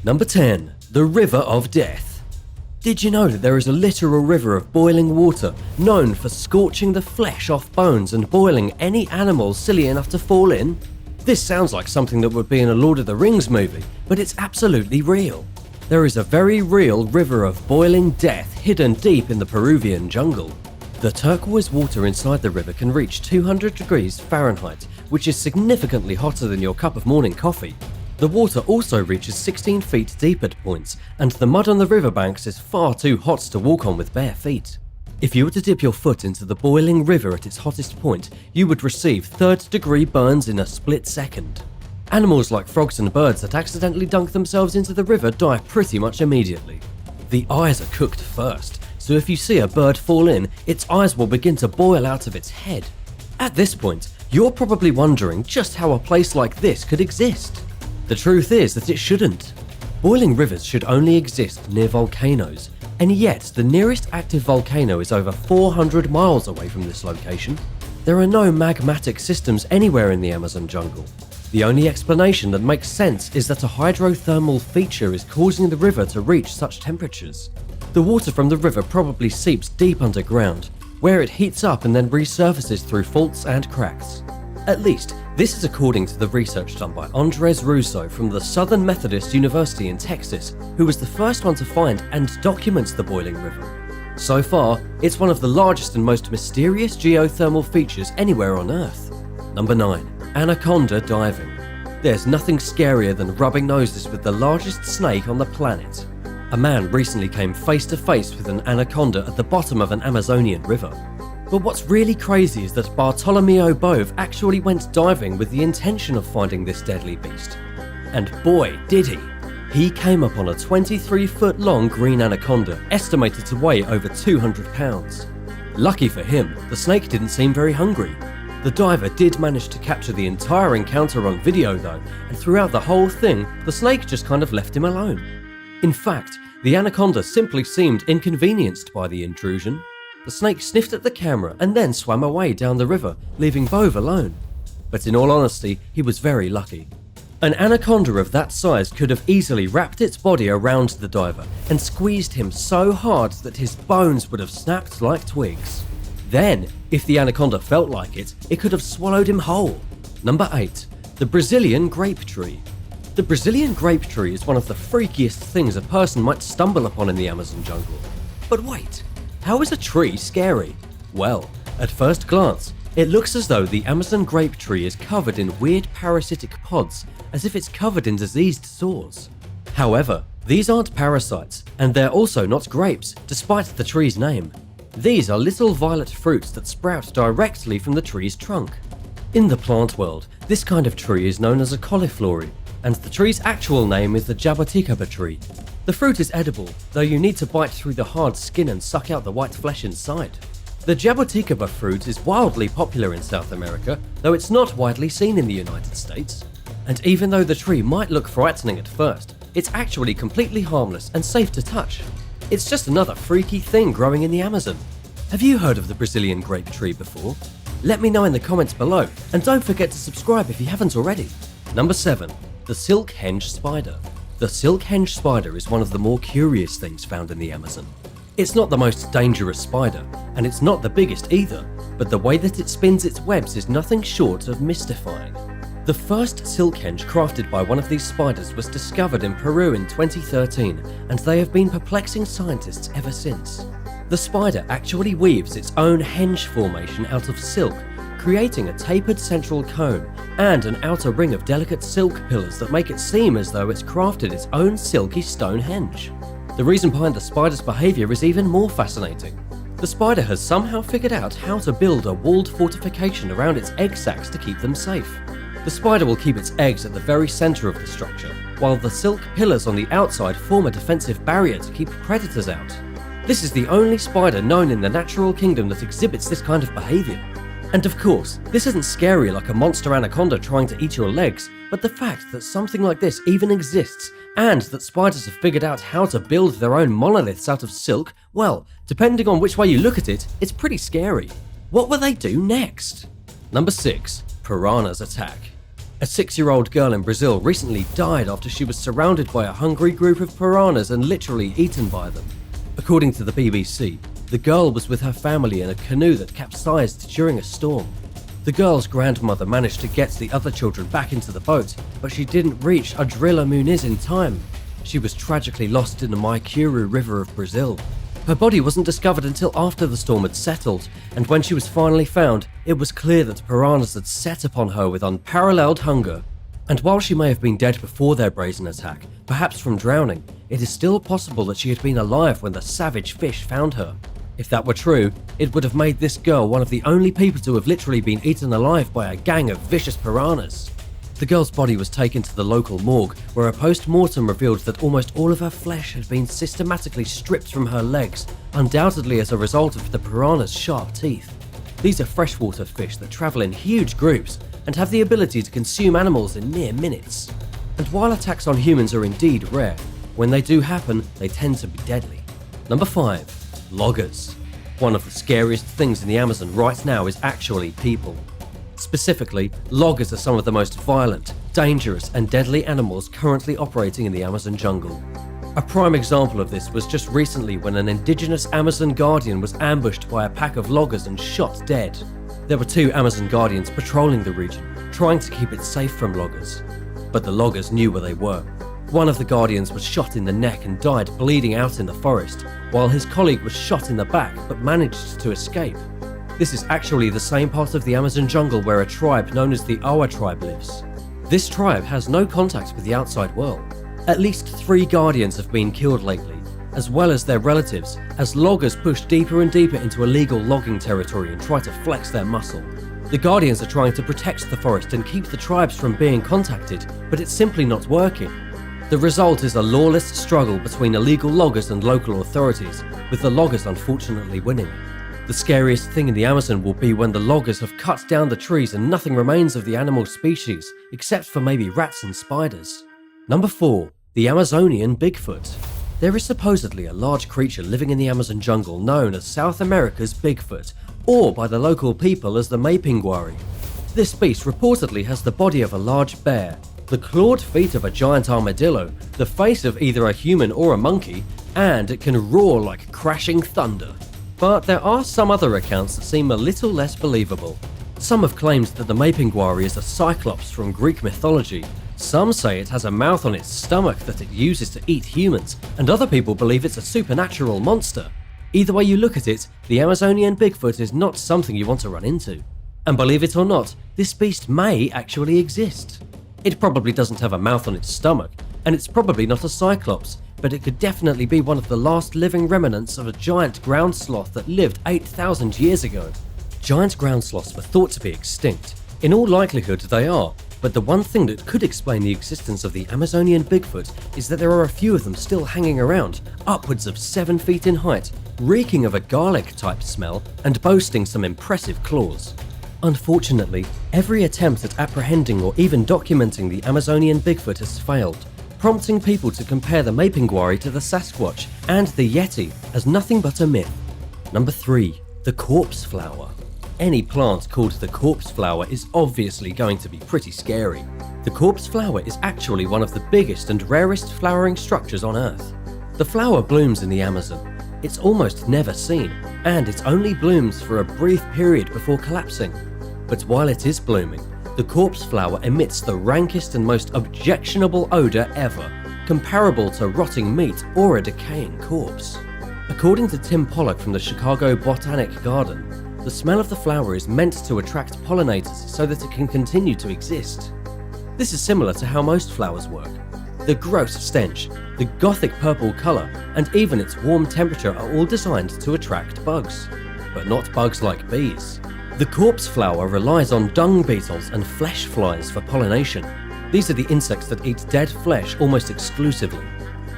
Number 10. The River of Death. Did you know that there is a literal river of boiling water known for scorching the flesh off bones and boiling any animal silly enough to fall in? This sounds like something that would be in a Lord of the Rings movie, but it's absolutely real. There is a very real river of boiling death hidden deep in the Peruvian jungle. The turquoise water inside the river can reach 200 degrees Fahrenheit, which is significantly hotter than your cup of morning coffee. The water also reaches 16 feet deep at points, and the mud on the riverbanks is far too hot to walk on with bare feet. If you were to dip your foot into the boiling river at its hottest point, you would receive third-degree burns in a split second. Animals like frogs and birds that accidentally dunk themselves into the river die pretty much immediately. The eyes are cooked first, so if you see a bird fall in, its eyes will begin to boil out of its head. At this point, you're probably wondering just how a place like this could exist. The truth is that it shouldn't. Boiling rivers should only exist near volcanoes, and yet the nearest active volcano is over 400 miles away from this location. There are no magmatic systems anywhere in the Amazon jungle. The only explanation that makes sense is that a hydrothermal feature is causing the river to reach such temperatures. The water from the river probably seeps deep underground, where it heats up and then resurfaces through faults and cracks. At least, this is according to the research done by Andres Russo from the Southern Methodist University in Texas, who was the first one to find and document the boiling river. So far, it's one of the largest and most mysterious geothermal features anywhere on Earth. Number 9. Anaconda diving. There's nothing scarier than rubbing noses with the largest snake on the planet. A man recently came face to face with an anaconda at the bottom of an Amazonian river. But what's really crazy is that Bartolomeo Bove actually went diving with the intention of finding this deadly beast. And boy, did he! He came upon a 23-foot-long green anaconda, estimated to weigh over 200 pounds. Lucky for him, the snake didn't seem very hungry. The diver did manage to capture the entire encounter on video though, and throughout the whole thing, the snake just kind of left him alone. In fact, the anaconda simply seemed inconvenienced by the intrusion. The snake sniffed at the camera and then swam away down the river, leaving Bove alone. But in all honesty, he was very lucky. An anaconda of that size could have easily wrapped its body around the diver and squeezed him so hard that his bones would have snapped like twigs. Then, if the anaconda felt like it, it could have swallowed him whole. Number 8. The Brazilian grape tree. The Brazilian grape tree is one of the freakiest things a person might stumble upon in the Amazon jungle. But wait, how is a tree scary? Well, at first glance, it looks as though the Amazon grape tree is covered in weird parasitic pods, as if it's covered in diseased sores. However, these aren't parasites, and they're also not grapes, despite the tree's name. These are little violet fruits that sprout directly from the tree's trunk. In the plant world, this kind of tree is known as a cauliflory, and the tree's actual name is the jabuticaba tree. The fruit is edible, though you need to bite through the hard skin and suck out the white flesh inside. The jabuticaba fruit is wildly popular in South America, though it's not widely seen in the United States. And even though the tree might look frightening at first, it's actually completely harmless and safe to touch. It's just another freaky thing growing in the Amazon. Have you heard of the Brazilian grape tree before? Let me know in the comments below, and don't forget to subscribe if you haven't already. Number 7. The silk henge spider. The silk henge spider is one of the more curious things found in the Amazon. It's not the most dangerous spider, and it's not the biggest either, but the way that it spins its webs is nothing short of mystifying. The first silk henge crafted by one of these spiders was discovered in Peru in 2013, and they have been perplexing scientists ever since. The spider actually weaves its own henge formation out of silk, creating a tapered central cone and an outer ring of delicate silk pillars that make it seem as though it's crafted its own silky stone henge. The reason behind the spider's behavior is even more fascinating. The spider has somehow figured out how to build a walled fortification around its egg sacs to keep them safe. The spider will keep its eggs at the very center of the structure, while the silk pillars on the outside form a defensive barrier to keep predators out. This is the only spider known in the natural kingdom that exhibits this kind of behavior. And of course, this isn't scary like a monster anaconda trying to eat your legs, but the fact that something like this even exists, and that spiders have figured out how to build their own monoliths out of silk, well, depending on which way you look at it, it's pretty scary. What will they do next? Number 6. Piranhas attack. A 6-year-old girl in Brazil recently died after she was surrounded by a hungry group of piranhas and literally eaten by them. According to the BBC, the girl was with her family in a canoe that capsized during a storm. The girl's grandmother managed to get the other children back into the boat, but she didn't reach Adrila Muniz in time. She was tragically lost in the Maicuru River of Brazil. Her body wasn't discovered until after the storm had settled, and when she was finally found, it was clear that piranhas had set upon her with unparalleled hunger. And while she may have been dead before their brazen attack, perhaps from drowning, it is still possible that she had been alive when the savage fish found her. If that were true, it would have made this girl one of the only people to have literally been eaten alive by a gang of vicious piranhas. The girl's body was taken to the local morgue, where a post-mortem revealed that almost all of her flesh had been systematically stripped from her legs, undoubtedly as a result of the piranha's sharp teeth. These are freshwater fish that travel in huge groups and have the ability to consume animals in mere minutes. And while attacks on humans are indeed rare, when they do happen, they tend to be deadly. Number 5. Loggers. One of the scariest things in the Amazon right now is actually people. Specifically, loggers are some of the most violent, dangerous, and deadly animals currently operating in the Amazon jungle. A prime example of this was just recently when an indigenous Amazon guardian was ambushed by a pack of loggers and shot dead. There were 2 Amazon guardians patrolling the region, trying to keep it safe from loggers. But the loggers knew where they were. One of the guardians was shot in the neck and died bleeding out in the forest, while his colleague was shot in the back but managed to escape. This is actually the same part of the Amazon jungle where a tribe known as the Awa tribe lives. This tribe has no contact with the outside world. At least 3 guardians have been killed lately, as well as their relatives, as loggers push deeper and deeper into illegal logging territory and try to flex their muscle. The guardians are trying to protect the forest and keep the tribes from being contacted, but it's simply not working. The result is a lawless struggle between illegal loggers and local authorities, with the loggers unfortunately winning. The scariest thing in the Amazon will be when the loggers have cut down the trees and nothing remains of the animal species, except for maybe rats and spiders. Number 4. The Amazonian Bigfoot. There is supposedly a large creature living in the Amazon jungle known as South America's Bigfoot, or by the local people as the Mapinguari. This beast reportedly has the body of a large bear, the clawed feet of a giant armadillo, the face of either a human or a monkey, and it can roar like crashing thunder. But there are some other accounts that seem a little less believable. Some have claimed that the Mapinguari is a cyclops from Greek mythology. Some say it has a mouth on its stomach that it uses to eat humans, and other people believe it's a supernatural monster. Either way you look at it, the Amazonian Bigfoot is not something you want to run into. And believe it or not, this beast may actually exist. It probably doesn't have a mouth on its stomach, and it's probably not a cyclops, but it could definitely be one of the last living remnants of a giant ground sloth that lived 8,000 years ago. Giant ground sloths were thought to be extinct. In all likelihood they are, but the one thing that could explain the existence of the Amazonian Bigfoot is that there are a few of them still hanging around, upwards of 7 feet in height, reeking of a garlic-type smell and boasting some impressive claws. Unfortunately, every attempt at apprehending or even documenting the Amazonian Bigfoot has failed, prompting people to compare the Mapinguari to the Sasquatch and the Yeti as nothing but a myth. Number 3. The corpse flower. Any plant called the corpse flower is obviously going to be pretty scary. The corpse flower is actually one of the biggest and rarest flowering structures on Earth. The flower blooms in the Amazon. It's almost never seen, and it only blooms for a brief period before collapsing. But while it is blooming, the corpse flower emits the rankest and most objectionable odor ever, comparable to rotting meat or a decaying corpse. According to Tim Pollock from the Chicago Botanic Garden, the smell of the flower is meant to attract pollinators so that it can continue to exist. This is similar to how most flowers work. The gross stench, the gothic purple color, and even its warm temperature are all designed to attract bugs. But not bugs like bees. The corpse flower relies on dung beetles and flesh flies for pollination. These are the insects that eat dead flesh almost exclusively.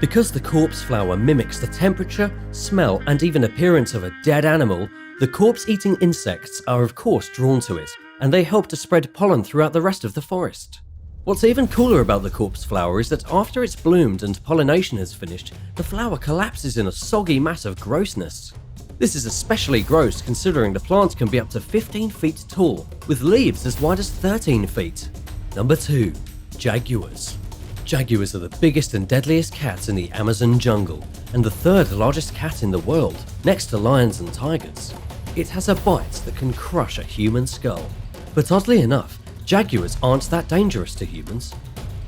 Because the corpse flower mimics the temperature, smell, and even appearance of a dead animal, the corpse-eating insects are of course drawn to it, and they help to spread pollen throughout the rest of the forest. What's even cooler about the corpse flower is that after it's bloomed and pollination has finished, the flower collapses in a soggy mass of grossness. This is especially gross considering the plant can be up to 15 feet tall, with leaves as wide as 13 feet. Number 2. Jaguars. Jaguars are the biggest and deadliest cats in the Amazon jungle, and the third largest cat in the world, next to lions and tigers. It has a bite that can crush a human skull. But oddly enough, jaguars aren't that dangerous to humans.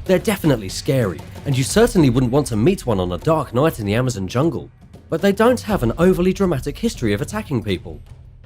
They're definitely scary, and you certainly wouldn't want to meet one on a dark night in the Amazon jungle. But they don't have an overly dramatic history of attacking people.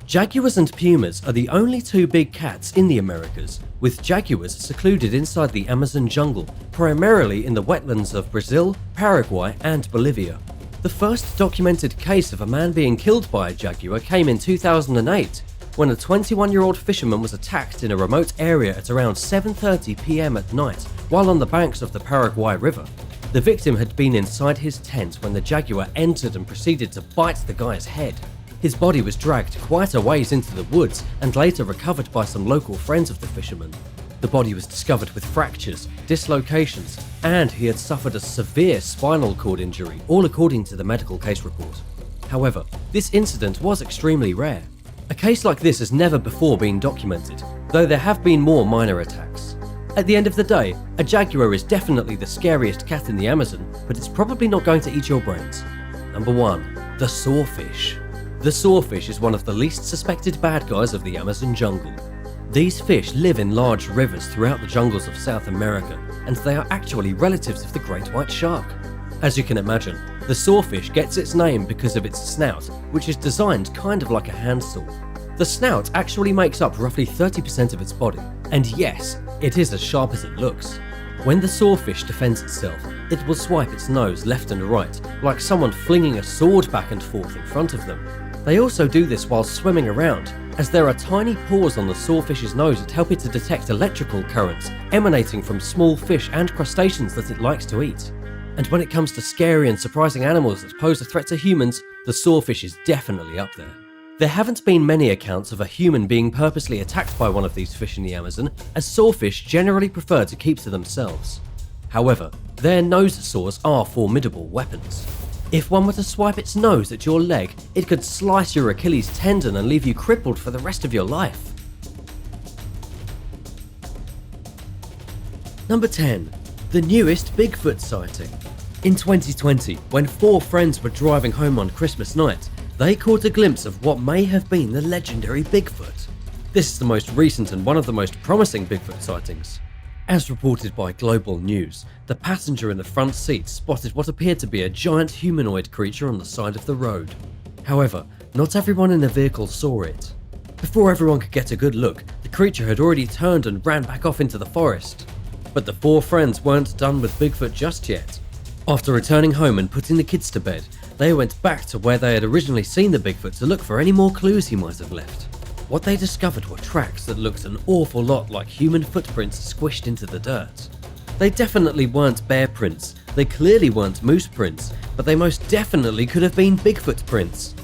Jaguars and pumas are the only two big cats in the Americas, with jaguars secluded inside the Amazon jungle, primarily in the wetlands of Brazil, Paraguay, and Bolivia. The first documented case of a man being killed by a jaguar came in 2008, when a 21-year-old fisherman was attacked in a remote area at around 7:30 p.m. at night while on the banks of the Paraguay River. The victim had been inside his tent when the jaguar entered and proceeded to bite the guy's head. His body was dragged quite a ways into the woods and later recovered by some local friends of the fisherman. The body was discovered with fractures, dislocations, and he had suffered a severe spinal cord injury, all according to the medical case report. However, this incident was extremely rare. A case like this has never before been documented, though there have been more minor attacks. At the end of the day, a jaguar is definitely the scariest cat in the Amazon, but it's probably not going to eat your brains. Number 1. The sawfish. The sawfish is one of the least suspected bad guys of the Amazon jungle. These fish live in large rivers throughout the jungles of South America, and they are actually relatives of the great white shark. As you can imagine, the sawfish gets its name because of its snout, which is designed kind of like a handsaw. The snout actually makes up roughly 30% of its body, and yes, it is as sharp as it looks. When the sawfish defends itself, it will swipe its nose left and right, like someone flinging a sword back and forth in front of them. They also do this while swimming around, as there are tiny pores on the sawfish's nose that help it to detect electrical currents emanating from small fish and crustaceans that it likes to eat. And when it comes to scary and surprising animals that pose a threat to humans, the sawfish is definitely up there. There haven't been many accounts of a human being purposely attacked by one of these fish in the Amazon, as sawfish generally prefer to keep to themselves. However, their nose saws are formidable weapons. If one were to swipe its nose at your leg, it could slice your Achilles tendon and leave you crippled for the rest of your life. Number 10. The newest Bigfoot sighting. In 2020, when 4 friends were driving home on Christmas night, they caught a glimpse of what may have been the legendary Bigfoot. This is the most recent and one of the most promising Bigfoot sightings. As reported by Global News, the passenger in the front seat spotted what appeared to be a giant humanoid creature on the side of the road. However, not everyone in the vehicle saw it. Before everyone could get a good look, the creature had already turned and ran back off into the forest. But the 4 friends weren't done with Bigfoot just yet. After returning home and putting the kids to bed, they went back to where they had originally seen the Bigfoot to look for any more clues he might have left. What they discovered were tracks that looked an awful lot like human footprints squished into the dirt. They definitely weren't bear prints, they clearly weren't moose prints, but they most definitely could have been Bigfoot prints.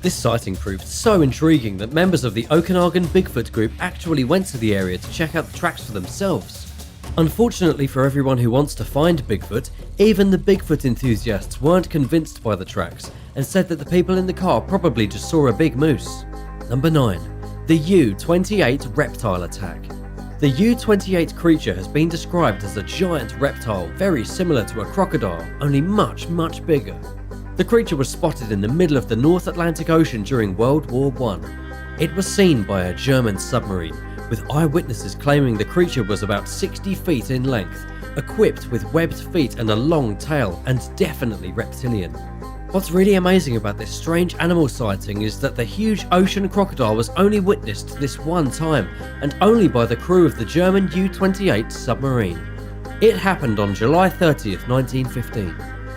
This sighting proved so intriguing that members of the Okanagan Bigfoot group actually went to the area to check out the tracks for themselves. Unfortunately for everyone who wants to find Bigfoot, even the Bigfoot enthusiasts weren't convinced by the tracks and said that the people in the car probably just saw a big moose. Number 9. The U-28 reptile attack. The U-28 creature has been described as a giant reptile very similar to a crocodile, only much bigger. The creature was spotted in the middle of the North Atlantic Ocean during World War I. It was seen by a German submarine, with eyewitnesses claiming the creature was about 60 feet in length, equipped with webbed feet and a long tail, and definitely reptilian. What's really amazing about this strange animal sighting is that the huge ocean crocodile was only witnessed this one time, and only by the crew of the German U-28 submarine. It happened on July 30th, 1915.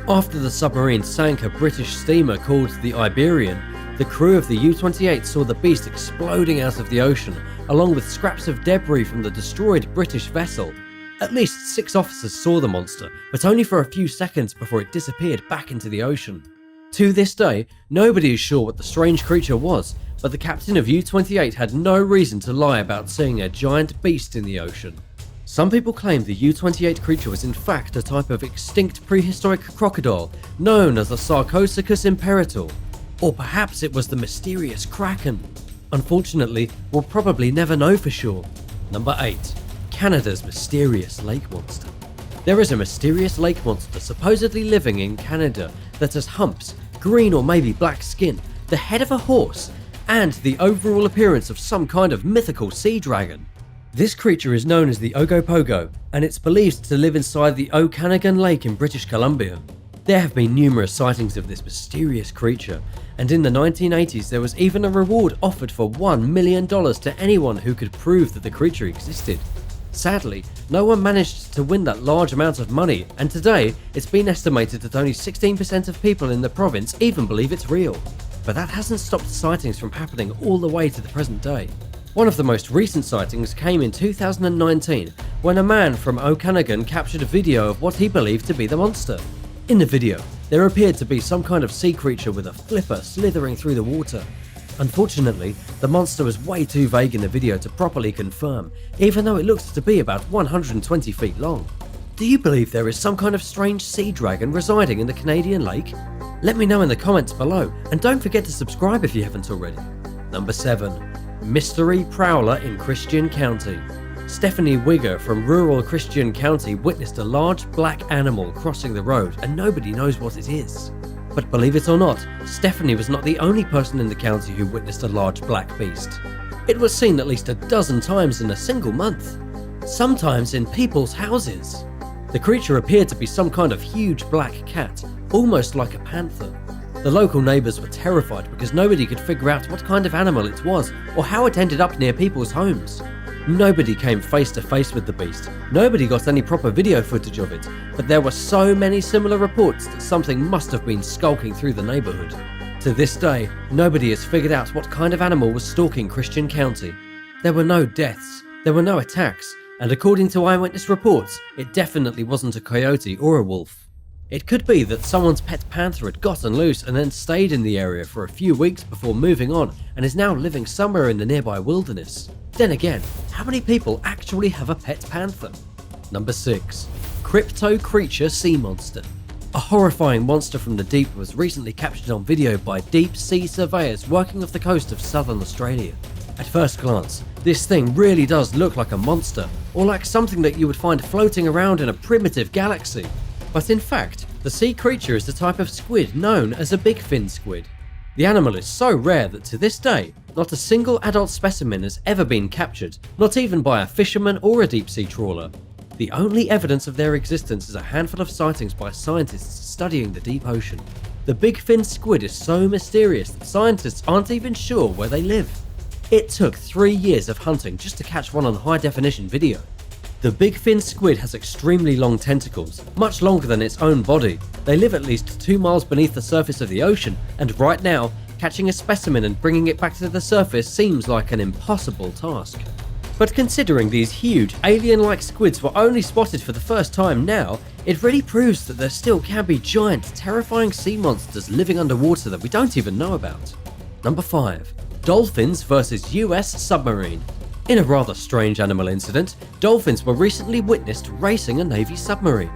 After the submarine sank a British steamer called the Iberian, the crew of the U-28 saw the beast exploding out of the ocean, along with scraps of debris from the destroyed British vessel. At least 6 officers saw the monster, but only for a few seconds before it disappeared back into the ocean. To this day, nobody is sure what the strange creature was, but the captain of U-28 had no reason to lie about seeing a giant beast in the ocean. Some people claim the U-28 creature was in fact a type of extinct prehistoric crocodile known as the Sarcosuchus imperator, or perhaps it was the mysterious Kraken. Unfortunately, we'll probably never know for sure. Number 8. Canada's mysterious lake monster. There is a mysterious lake monster supposedly living in Canada that has humps, green or maybe black skin, the head of a horse, and the overall appearance of some kind of mythical sea dragon. This creature is known as the Ogopogo, and it's believed to live inside the Okanagan Lake in British Columbia. There have been numerous sightings of this mysterious creature, and in the 1980s there was even a reward offered for $1 million to anyone who could prove that the creature existed. Sadly, no one managed to win that large amount of money, and today it's been estimated that only 16% of people in the province even believe it's real. But that hasn't stopped sightings from happening all the way to the present day. One of the most recent sightings came in 2019 when a man from Okanagan captured a video of what he believed to be the monster. In the video, there appeared to be some kind of sea creature with a flipper slithering through the water. Unfortunately, the monster was way too vague in the video to properly confirm, even though it looked to be about 120 feet long. Do you believe there is some kind of strange sea dragon residing in the Canadian lake? Let me know in the comments below, and don't forget to subscribe if you haven't already. Number 7. Mystery Prowler in Christian County. Stephanie Wigger from rural Christian County witnessed a large black animal crossing the road, and nobody knows what it is. But believe it or not, Stephanie was not the only person in the county who witnessed a large black beast. It was seen at least a dozen times in a single month, sometimes in people's houses. The creature appeared to be some kind of huge black cat, almost like a panther. The local neighbours were terrified because nobody could figure out what kind of animal it was or how it ended up near people's homes. Nobody came face to face with the beast, nobody got any proper video footage of it, but there were so many similar reports that something must have been skulking through the neighbourhood. To this day, nobody has figured out what kind of animal was stalking Christian County. There were no deaths, there were no attacks, and according to eyewitness reports, it definitely wasn't a coyote or a wolf. It could be that someone's pet panther had gotten loose and then stayed in the area for a few weeks before moving on and is now living somewhere in the nearby wilderness. Then again, how many people actually have a pet panther? Number 6. Crypto Creature Sea Monster. A horrifying monster from the deep was recently captured on video by deep sea surveyors working off the coast of southern Australia. At first glance, this thing really does look like a monster, or like something that you would find floating around in a primitive galaxy. But in fact, the sea creature is the type of squid known as a big fin squid. The animal is so rare that to this day, not a single adult specimen has ever been captured, not even by a fisherman or a deep sea trawler. The only evidence of their existence is a handful of sightings by scientists studying the deep ocean. The big fin squid is so mysterious that scientists aren't even sure where they live. It took 3 years of hunting just to catch one on high definition video. The big fin squid has extremely long tentacles, much longer than its own body. They live at least 2 miles beneath the surface of the ocean, and right now, catching a specimen and bringing it back to the surface seems like an impossible task. But considering these huge, alien-like squids were only spotted for the first time now, it really proves that there still can be giant, terrifying sea monsters living underwater that we don't even know about. Number 5. Dolphins vs US submarine. In a rather strange animal incident, dolphins were recently witnessed racing a Navy submarine.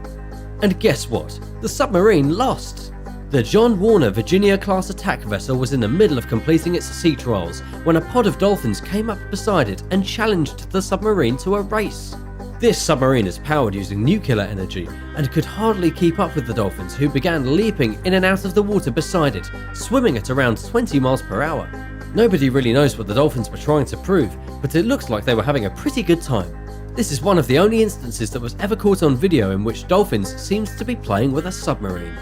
And guess what? The submarine lost! The John Warner Virginia-class attack vessel was in the middle of completing its sea trials when a pod of dolphins came up beside it and challenged the submarine to a race. This submarine is powered using nuclear energy and could hardly keep up with the dolphins, who began leaping in and out of the water beside it, swimming at around 20 miles per hour. Nobody really knows what the dolphins were trying to prove, but it looks like they were having a pretty good time. This is one of the only instances that was ever caught on video in which dolphins seems to be playing with a submarine.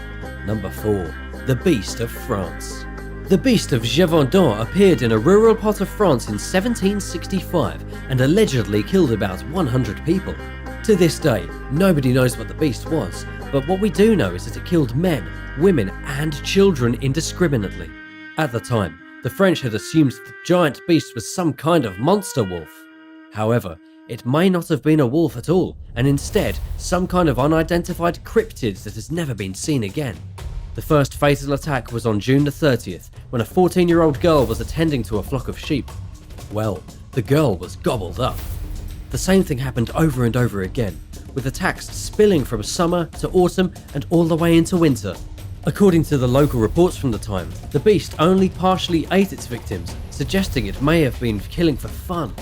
Number 4. The Beast of France. The Beast of Gévaudan appeared in a rural part of France in 1765 and allegedly killed about 100 people. To this day, nobody knows what the beast was, but what we do know is that it killed men, women and children indiscriminately. At the time, the French had assumed the giant beast was some kind of monster wolf. However, it may not have been a wolf at all, and instead some kind of unidentified cryptid that has never been seen again. The first fatal attack was on June the 30th, when a 14-year-old girl was attending to a flock of sheep. Well, the girl was gobbled up. The same thing happened over and over again, with attacks spilling from summer to autumn and all the way into winter. According to the local reports from the time, the beast only partially ate its victims, suggesting it may have been killing for fun.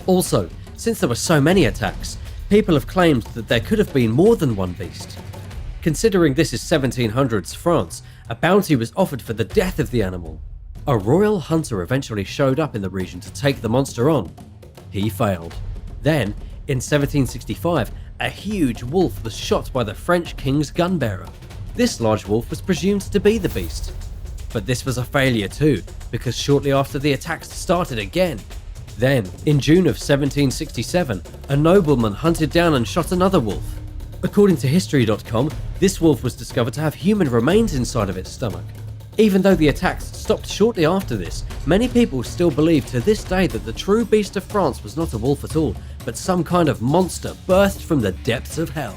Also, since there were so many attacks, People have claimed that there could have been more than one beast. Considering this is 1700s France, a bounty was offered for the death of the animal. A royal hunter eventually showed up in the region to take the monster on. He failed. Then, in 1765, a huge wolf was shot by the French king's gunbearer. This large wolf was presumed to be the beast. But this was a failure too, because shortly after the attacks started again. Then, in June of 1767, a nobleman hunted down and shot another wolf. According to History.com, this wolf was discovered to have human remains inside of its stomach. Even though the attacks stopped shortly after this, many people still believe to this day that the true beast of France was not a wolf at all, but some kind of monster birthed from the depths of hell.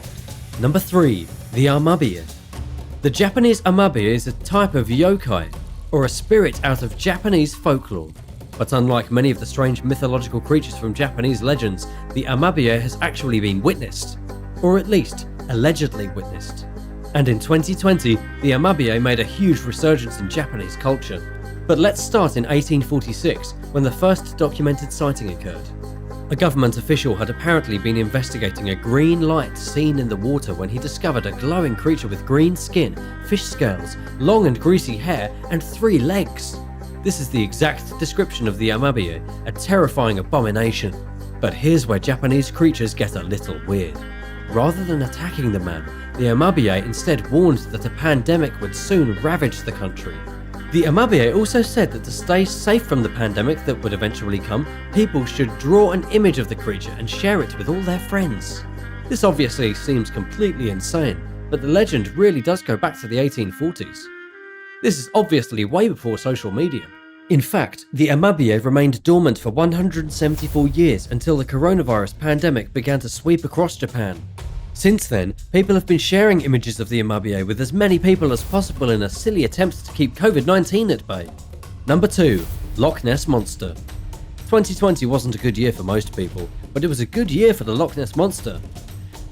Number 3. The Amabiye. The Japanese Amabiye is a type of yokai, or a spirit out of Japanese folklore. But unlike many of the strange mythological creatures from Japanese legends, the Amabiye has actually been witnessed, or at least allegedly witnessed. And in 2020, the Amabiye made a huge resurgence in Japanese culture. But let's start in 1846, when the first documented sighting occurred. A government official had apparently been investigating a green light seen in the water when he discovered a glowing creature with green skin, fish scales, long and greasy hair, and 3 legs. This is the exact description of the Amabiye, a terrifying abomination. But here's where Japanese creatures get a little weird. Rather than attacking the man, the Amabiye instead warned that a pandemic would soon ravage the country. The Amabiye also said that to stay safe from the pandemic that would eventually come, people should draw an image of the creature and share it with all their friends. This obviously seems completely insane, but the legend really does go back to the 1840s. This is obviously way before social media. In fact, the Amabiye remained dormant for 174 years until the coronavirus pandemic began to sweep across Japan. Since then, people have been sharing images of the Amabiye with as many people as possible in a silly attempt to keep COVID-19 at bay. Number 2. Loch Ness Monster. 2020 wasn't a good year for most people, but it was a good year for the Loch Ness Monster.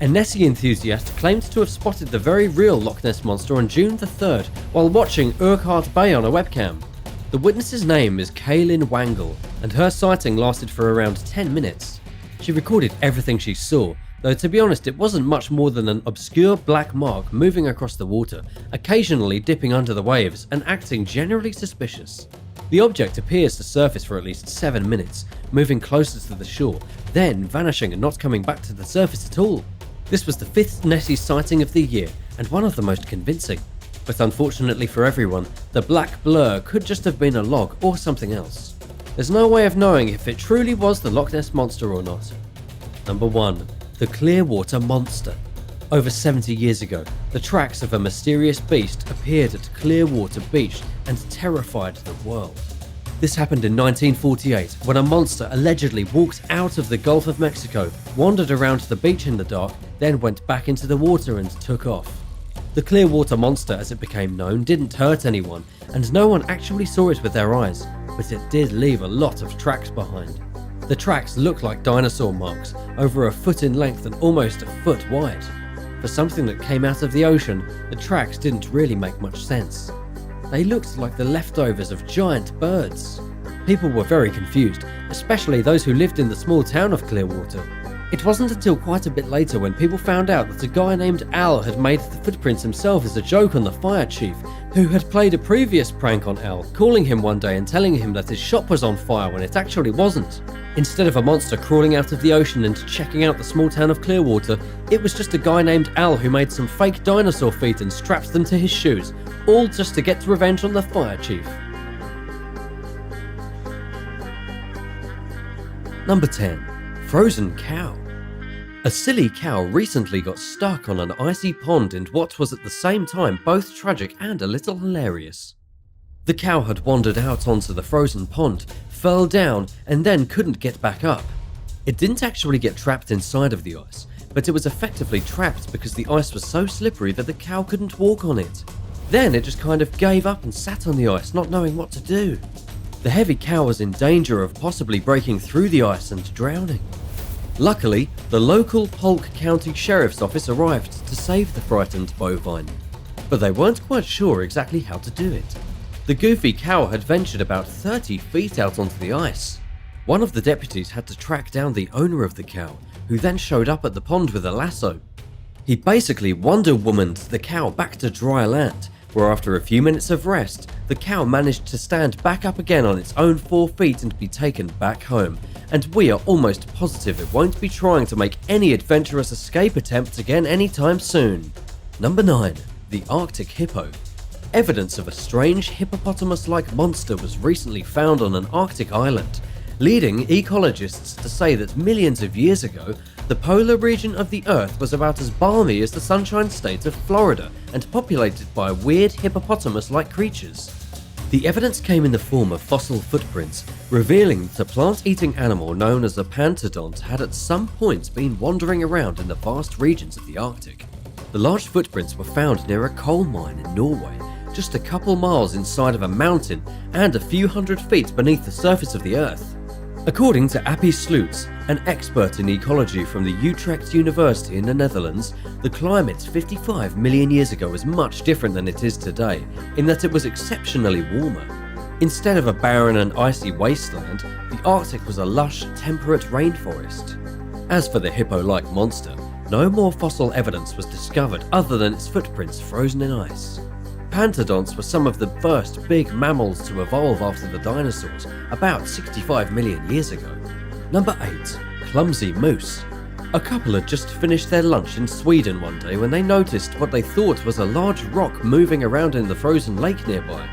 A Nessie enthusiast claimed to have spotted the very real Loch Ness Monster on June the 3rd while watching Urquhart Bay on a webcam. The witness's name is Kaylin Wangle, and her sighting lasted for around 10 minutes. She recorded everything she saw, though to be honest it wasn't much more than an obscure black mark moving across the water, occasionally dipping under the waves and acting generally suspicious. The object appears to surface for at least 7 minutes, moving closer to the shore, then vanishing and not coming back to the surface at all. This was the 5th Nessie sighting of the year, and one of the most convincing. But unfortunately for everyone, the black blur could just have been a log or something else. There's no way of knowing if it truly was the Loch Ness Monster or not. Number 1. The Clearwater Monster. Over 70 years ago, the tracks of a mysterious beast appeared at Clearwater Beach and terrified the world. This happened in 1948 when a monster allegedly walked out of the Gulf of Mexico, wandered around the beach in the dark, then went back into the water and took off. The Clearwater Monster, as it became known, didn't hurt anyone, and no one actually saw it with their eyes, but it did leave a lot of tracks behind. The tracks looked like dinosaur marks, over a foot in length and almost a foot wide. For something that came out of the ocean, the tracks didn't really make much sense. They looked like the leftovers of giant birds. People were very confused, especially those who lived in the small town of Clearwater. It wasn't until quite a bit later when people found out that a guy named Al had made the footprints himself as a joke on the fire chief, who had played a previous prank on Al, calling him one day and telling him that his shop was on fire when it actually wasn't. Instead of a monster crawling out of the ocean and checking out the small town of Clearwater, it was just a guy named Al who made some fake dinosaur feet and strapped them to his shoes, all just to get revenge on the fire chief. Number 10. Frozen Cow. A silly cow recently got stuck on an icy pond in what was at the same time both tragic and a little hilarious. The cow had wandered out onto the frozen pond, fell down, and then couldn't get back up. It didn't actually get trapped inside of the ice, but it was effectively trapped because the ice was so slippery that the cow couldn't walk on it. Then it just kind of gave up and sat on the ice, not knowing what to do. The heavy cow was in danger of possibly breaking through the ice and drowning. Luckily, the local Polk County Sheriff's Office arrived to save the frightened bovine, but they weren't quite sure exactly how to do it. The goofy cow had ventured about 30 feet out onto the ice. One of the deputies had to track down the owner of the cow, who then showed up at the pond with a lasso. He basically Wonder Womaned the cow back to dry land, where after a few minutes of rest, the cow managed to stand back up again on its own 4 feet and be taken back home, and we are almost positive it won't be trying to make any adventurous escape attempts again anytime soon. Number 9. The Arctic Hippo. Evidence of a strange hippopotamus-like monster was recently found on an Arctic island, leading ecologists to say that millions of years ago, the polar region of the Earth was about as balmy as the Sunshine State of Florida and populated by weird hippopotamus-like creatures. The evidence came in the form of fossil footprints, revealing that a plant-eating animal known as a pantodont had at some point been wandering around in the vast regions of the Arctic. The large footprints were found near a coal mine in Norway, just a couple miles inside of a mountain and a few hundred feet beneath the surface of the Earth. According to Appie Sloets, an expert in ecology from the Utrecht University in the Netherlands, the climate 55 million years ago was much different than it is today, in that it was exceptionally warmer. Instead of a barren and icy wasteland, the Arctic was a lush, temperate rainforest. As for the hippo-like monster, no more fossil evidence was discovered other than its footprints frozen in ice. Pantodonts were some of the first big mammals to evolve after the dinosaurs, about 65 million years ago. Number 8. Clumsy Moose. A couple had just finished their lunch in Sweden one day when they noticed what they thought was a large rock moving around in the frozen lake nearby.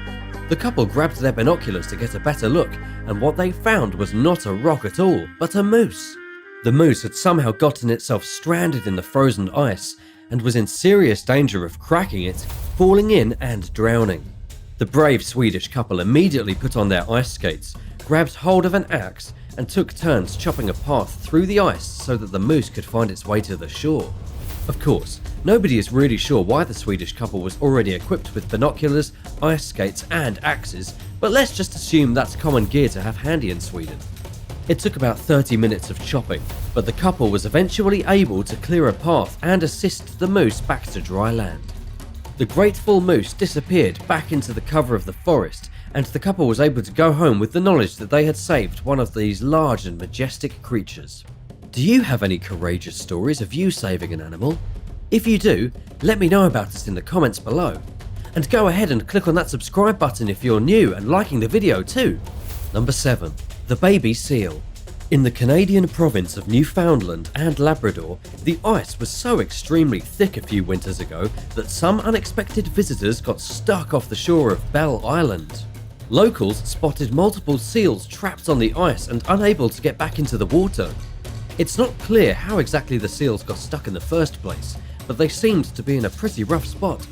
The couple grabbed their binoculars to get a better look, and what they found was not a rock at all, but a moose. The moose had somehow gotten itself stranded in the frozen ice, and was in serious danger of cracking it, falling in and drowning. The brave Swedish couple immediately put on their ice skates, grabbed hold of an axe, and took turns chopping a path through the ice so that the moose could find its way to the shore. Of course, nobody is really sure why the Swedish couple was already equipped with binoculars, ice skates, and axes, but let's just assume that's common gear to have handy in Sweden. It took about 30 minutes of chopping, but the couple was eventually able to clear a path and assist the moose back to dry land. The grateful moose disappeared back into the cover of the forest, and the couple was able to go home with the knowledge that they had saved one of these large and majestic creatures. Do you have any courageous stories of you saving an animal? If you do, let me know about it in the comments below. And go ahead and click on that subscribe button if you're new and liking the video too. Number 7. The baby seal. In the Canadian province of Newfoundland and Labrador, the ice was so extremely thick a few winters ago that some unexpected visitors got stuck off the shore of Bell Island. Locals spotted multiple seals trapped on the ice and unable to get back into the water. It's not clear how exactly the seals got stuck in the first place, but they seemed to be in a pretty rough spot.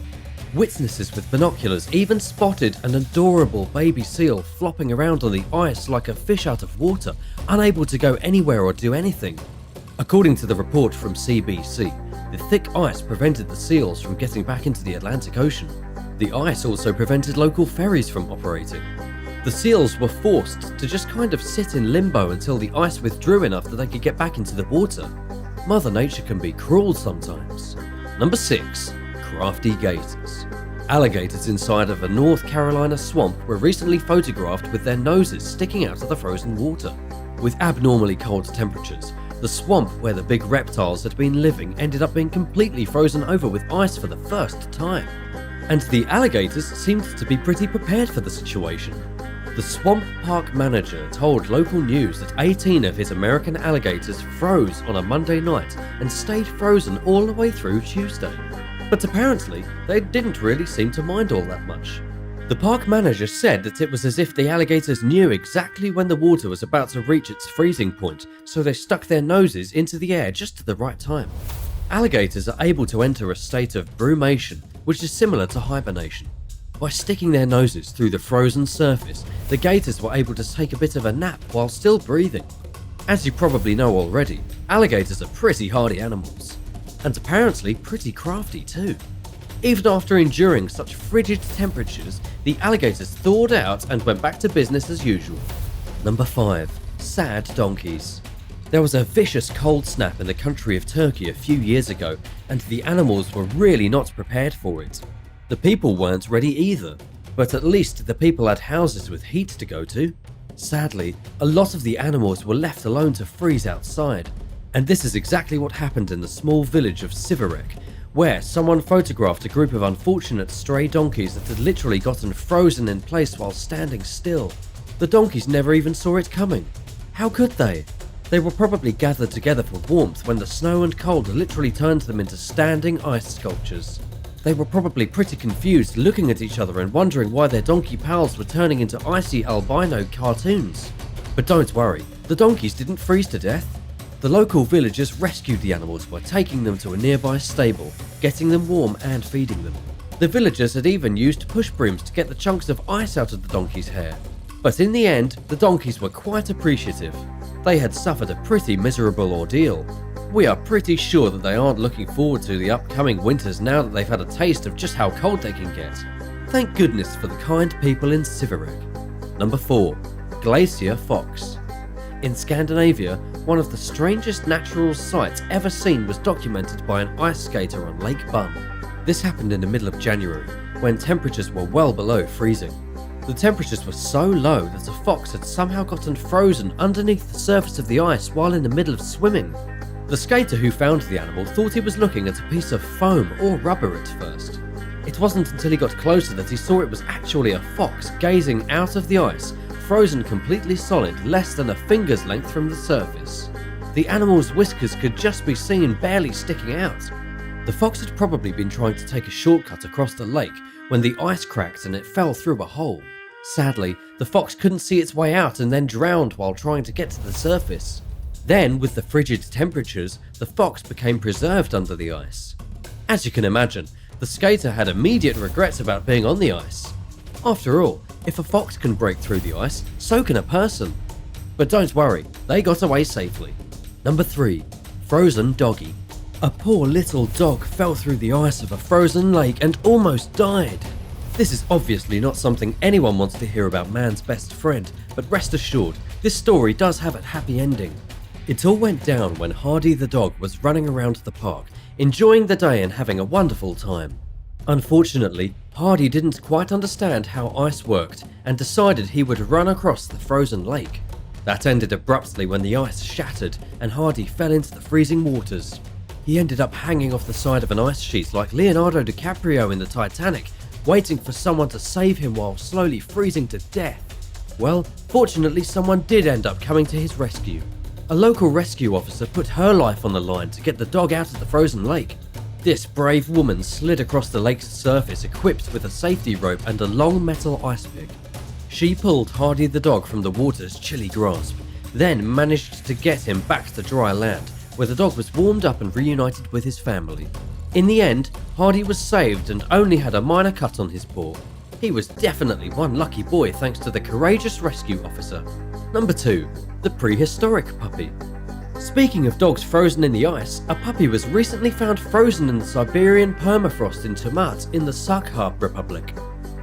Witnesses with binoculars even spotted an adorable baby seal flopping around on the ice like a fish out of water, unable to go anywhere or do anything. According to the report from CBC, the thick ice prevented the seals from getting back into the Atlantic Ocean. The ice also prevented local ferries from operating. The seals were forced to just kind of sit in limbo until the ice withdrew enough that they could get back into the water. Mother Nature can be cruel sometimes. Number 6. Crafty gators. Alligators inside of a North Carolina swamp were recently photographed with their noses sticking out of the frozen water. With abnormally cold temperatures, the swamp where the big reptiles had been living ended up being completely frozen over with ice for the first time. And the alligators seemed to be pretty prepared for the situation. The swamp park manager told local news that 18 of his American alligators froze on a Monday night and stayed frozen all the way through Tuesday. But apparently, they didn't really seem to mind all that much. The park manager said that it was as if the alligators knew exactly when the water was about to reach its freezing point, so they stuck their noses into the air just at the right time. Alligators are able to enter a state of brumation, which is similar to hibernation. By sticking their noses through the frozen surface, the gators were able to take a bit of a nap while still breathing. As you probably know already, alligators are pretty hardy animals. And apparently pretty crafty too. Even after enduring such frigid temperatures, the alligators thawed out and went back to business as usual. Number 5. Sad donkeys. There was a vicious cold snap in the country of Turkey a few years ago, and the animals were really not prepared for it. The people weren't ready either, but at least the people had houses with heat to go to. Sadly, a lot of the animals were left alone to freeze outside. And this is exactly what happened in the small village of Siverek, where someone photographed a group of unfortunate stray donkeys that had literally gotten frozen in place while standing still. The donkeys never even saw it coming. How could they? They were probably gathered together for warmth when the snow and cold literally turned them into standing ice sculptures. They were probably pretty confused, looking at each other and wondering why their donkey pals were turning into icy albino cartoons. But don't worry, the donkeys didn't freeze to death. The local villagers rescued the animals by taking them to a nearby stable, getting them warm and feeding them. The villagers had even used push brooms to get the chunks of ice out of the donkeys' hair. But in the end, the donkeys were quite appreciative. They had suffered a pretty miserable ordeal. We are pretty sure that they aren't looking forward to the upcoming winters now that they've had a taste of just how cold they can get. Thank goodness for the kind people in Siverek. Number 4. Glacier Fox. In Scandinavia, one of the strangest natural sights ever seen was documented by an ice skater on Lake Bun. This happened in the middle of January, when temperatures were well below freezing. The temperatures were so low that a fox had somehow gotten frozen underneath the surface of the ice while in the middle of swimming. The skater who found the animal thought he was looking at a piece of foam or rubber at first. It wasn't until he got closer that he saw it was actually a fox gazing out of the ice, frozen completely solid, less than a finger's length from the surface. The animal's whiskers could just be seen barely sticking out. The fox had probably been trying to take a shortcut across the lake when the ice cracked and it fell through a hole. Sadly, the fox couldn't see its way out and then drowned while trying to get to the surface. Then, with the frigid temperatures, the fox became preserved under the ice. As you can imagine, the skater had immediate regrets about being on the ice. After all, if a fox can break through the ice, so can a person. But don't worry, they got away safely. Number 3. Frozen Doggy. A poor little dog fell through the ice of a frozen lake and almost died. This is obviously not something anyone wants to hear about man's best friend, but rest assured, this story does have a happy ending. It all went down when Hardy the dog was running around the park, enjoying the day and having a wonderful time. Unfortunately, Hardy didn't quite understand how ice worked and decided he would run across the frozen lake. That ended abruptly when the ice shattered and Hardy fell into the freezing waters. He ended up hanging off the side of an ice sheet like Leonardo DiCaprio in the Titanic, waiting for someone to save him while slowly freezing to death. Well, fortunately someone did end up coming to his rescue. A local rescue officer put her life on the line to get the dog out of the frozen lake. This brave woman slid across the lake's surface equipped with a safety rope and a long metal ice pick. She pulled Hardy the dog from the water's chilly grasp, then managed to get him back to dry land, where the dog was warmed up and reunited with his family. In the end, Hardy was saved and only had a minor cut on his paw. He was definitely one lucky boy thanks to the courageous rescue officer. Number 2. The Prehistoric Puppy. Speaking of dogs frozen in the ice, a puppy was recently found frozen in the Siberian permafrost in Tomat in the Sakha Republic.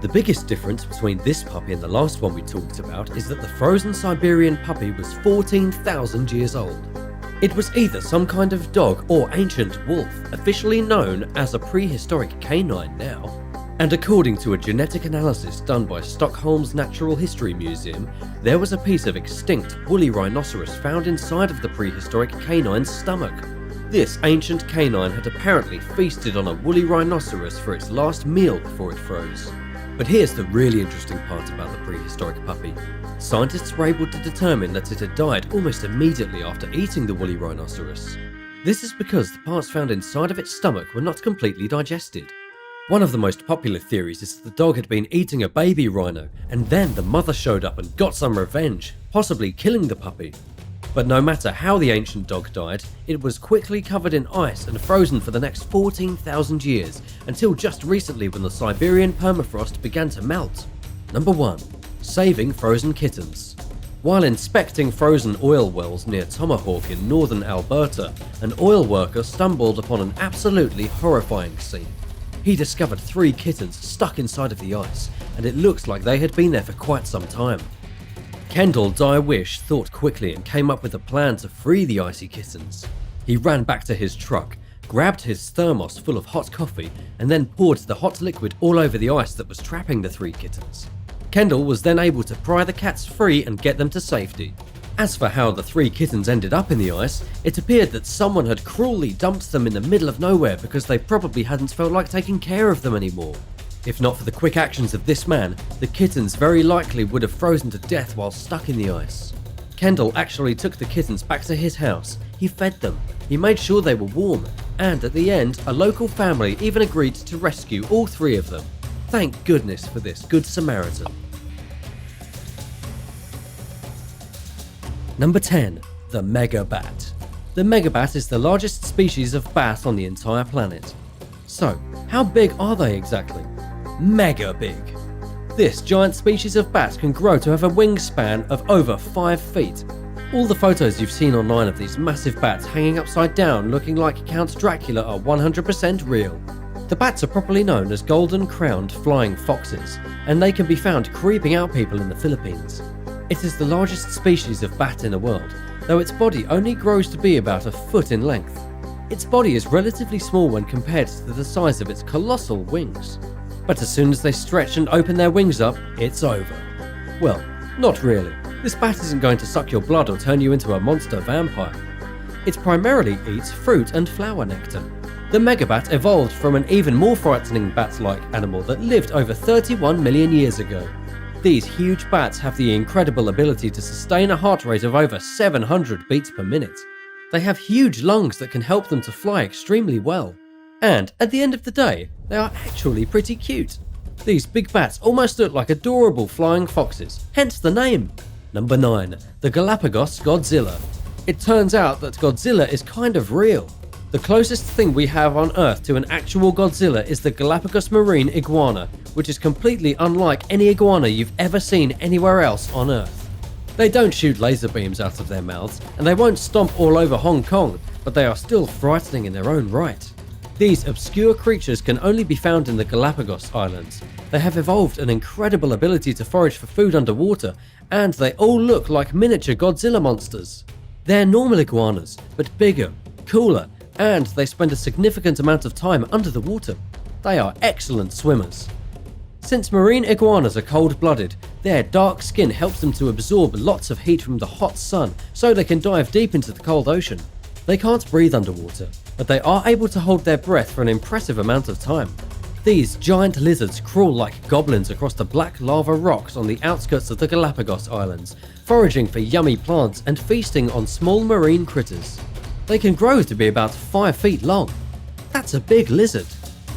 The biggest difference between this puppy and the last one we talked about is that the frozen Siberian puppy was 14,000 years old. It was either some kind of dog or ancient wolf, officially known as a prehistoric canine now. And according to a genetic analysis done by Stockholm's Natural History Museum, there was a piece of extinct woolly rhinoceros found inside of the prehistoric canine's stomach. This ancient canine had apparently feasted on a woolly rhinoceros for its last meal before it froze. But here's the really interesting part about the prehistoric puppy. Scientists were able to determine that it had died almost immediately after eating the woolly rhinoceros. This is because the parts found inside of its stomach were not completely digested. One of the most popular theories is that the dog had been eating a baby rhino, and then the mother showed up and got some revenge, possibly killing the puppy. But no matter how the ancient dog died, it was quickly covered in ice and frozen for the next 14,000 years, until just recently when the Siberian permafrost began to melt. Number 1. Saving frozen kittens. While inspecting frozen oil wells near Tomahawk in northern Alberta, an oil worker stumbled upon an absolutely horrifying scene. He discovered 3 kittens stuck inside of the ice, and it looks like they had been there for quite some time. Kendall Dye-Wish thought quickly and came up with a plan to free the icy kittens. He ran back to his truck, grabbed his thermos full of hot coffee, and then poured the hot liquid all over the ice that was trapping the 3 kittens. Kendall was then able to pry the cats free and get them to safety. As for how the 3 kittens ended up in the ice, it appeared that someone had cruelly dumped them in the middle of nowhere because they probably hadn't felt like taking care of them anymore. If not for the quick actions of this man, the kittens very likely would have frozen to death while stuck in the ice. Kendall actually took the kittens back to his house. He fed them, he made sure they were warm, and at the end, a local family even agreed to rescue all 3 of them. Thank goodness for this Good Samaritan. Number 10. The Megabat. The megabat is the largest species of bat on the entire planet. So, how big are they exactly? Mega big. This giant species of bat can grow to have a wingspan of over 5 feet. All the photos you've seen online of these massive bats hanging upside down looking like Count Dracula are 100% real. The bats are properly known as golden-crowned flying foxes, and they can be found creeping out people in the Philippines. It is the largest species of bat in the world, though its body only grows to be about a foot in length. Its body is relatively small when compared to the size of its colossal wings. But as soon as they stretch and open their wings up, it's over. Well, not really. This bat isn't going to suck your blood or turn you into a monster vampire. It primarily eats fruit and flower nectar. The megabat evolved from an even more frightening bat-like animal that lived over 31 million years ago. These huge bats have the incredible ability to sustain a heart rate of over 700 beats per minute. They have huge lungs that can help them to fly extremely well. And at the end of the day, they are actually pretty cute. These big bats almost look like adorable flying foxes, hence the name. Number 9. The Galapagos Godzilla. It turns out that Godzilla is kind of real. The closest thing we have on Earth to an actual Godzilla is the Galapagos marine iguana, which is completely unlike any iguana you've ever seen anywhere else on Earth. They don't shoot laser beams out of their mouths, and they won't stomp all over Hong Kong, but they are still frightening in their own right. These obscure creatures can only be found in the Galapagos Islands. They have evolved an incredible ability to forage for food underwater, and they all look like miniature Godzilla monsters. They're normal iguanas, but bigger, cooler, and they spend a significant amount of time under the water. They are excellent swimmers. Since marine iguanas are cold-blooded, their dark skin helps them to absorb lots of heat from the hot sun so they can dive deep into the cold ocean. They can't breathe underwater, but they are able to hold their breath for an impressive amount of time. These giant lizards crawl like goblins across the black lava rocks on the outskirts of the Galapagos Islands, foraging for yummy plants and feasting on small marine critters. They can grow to be about 5 feet long. That's a big lizard.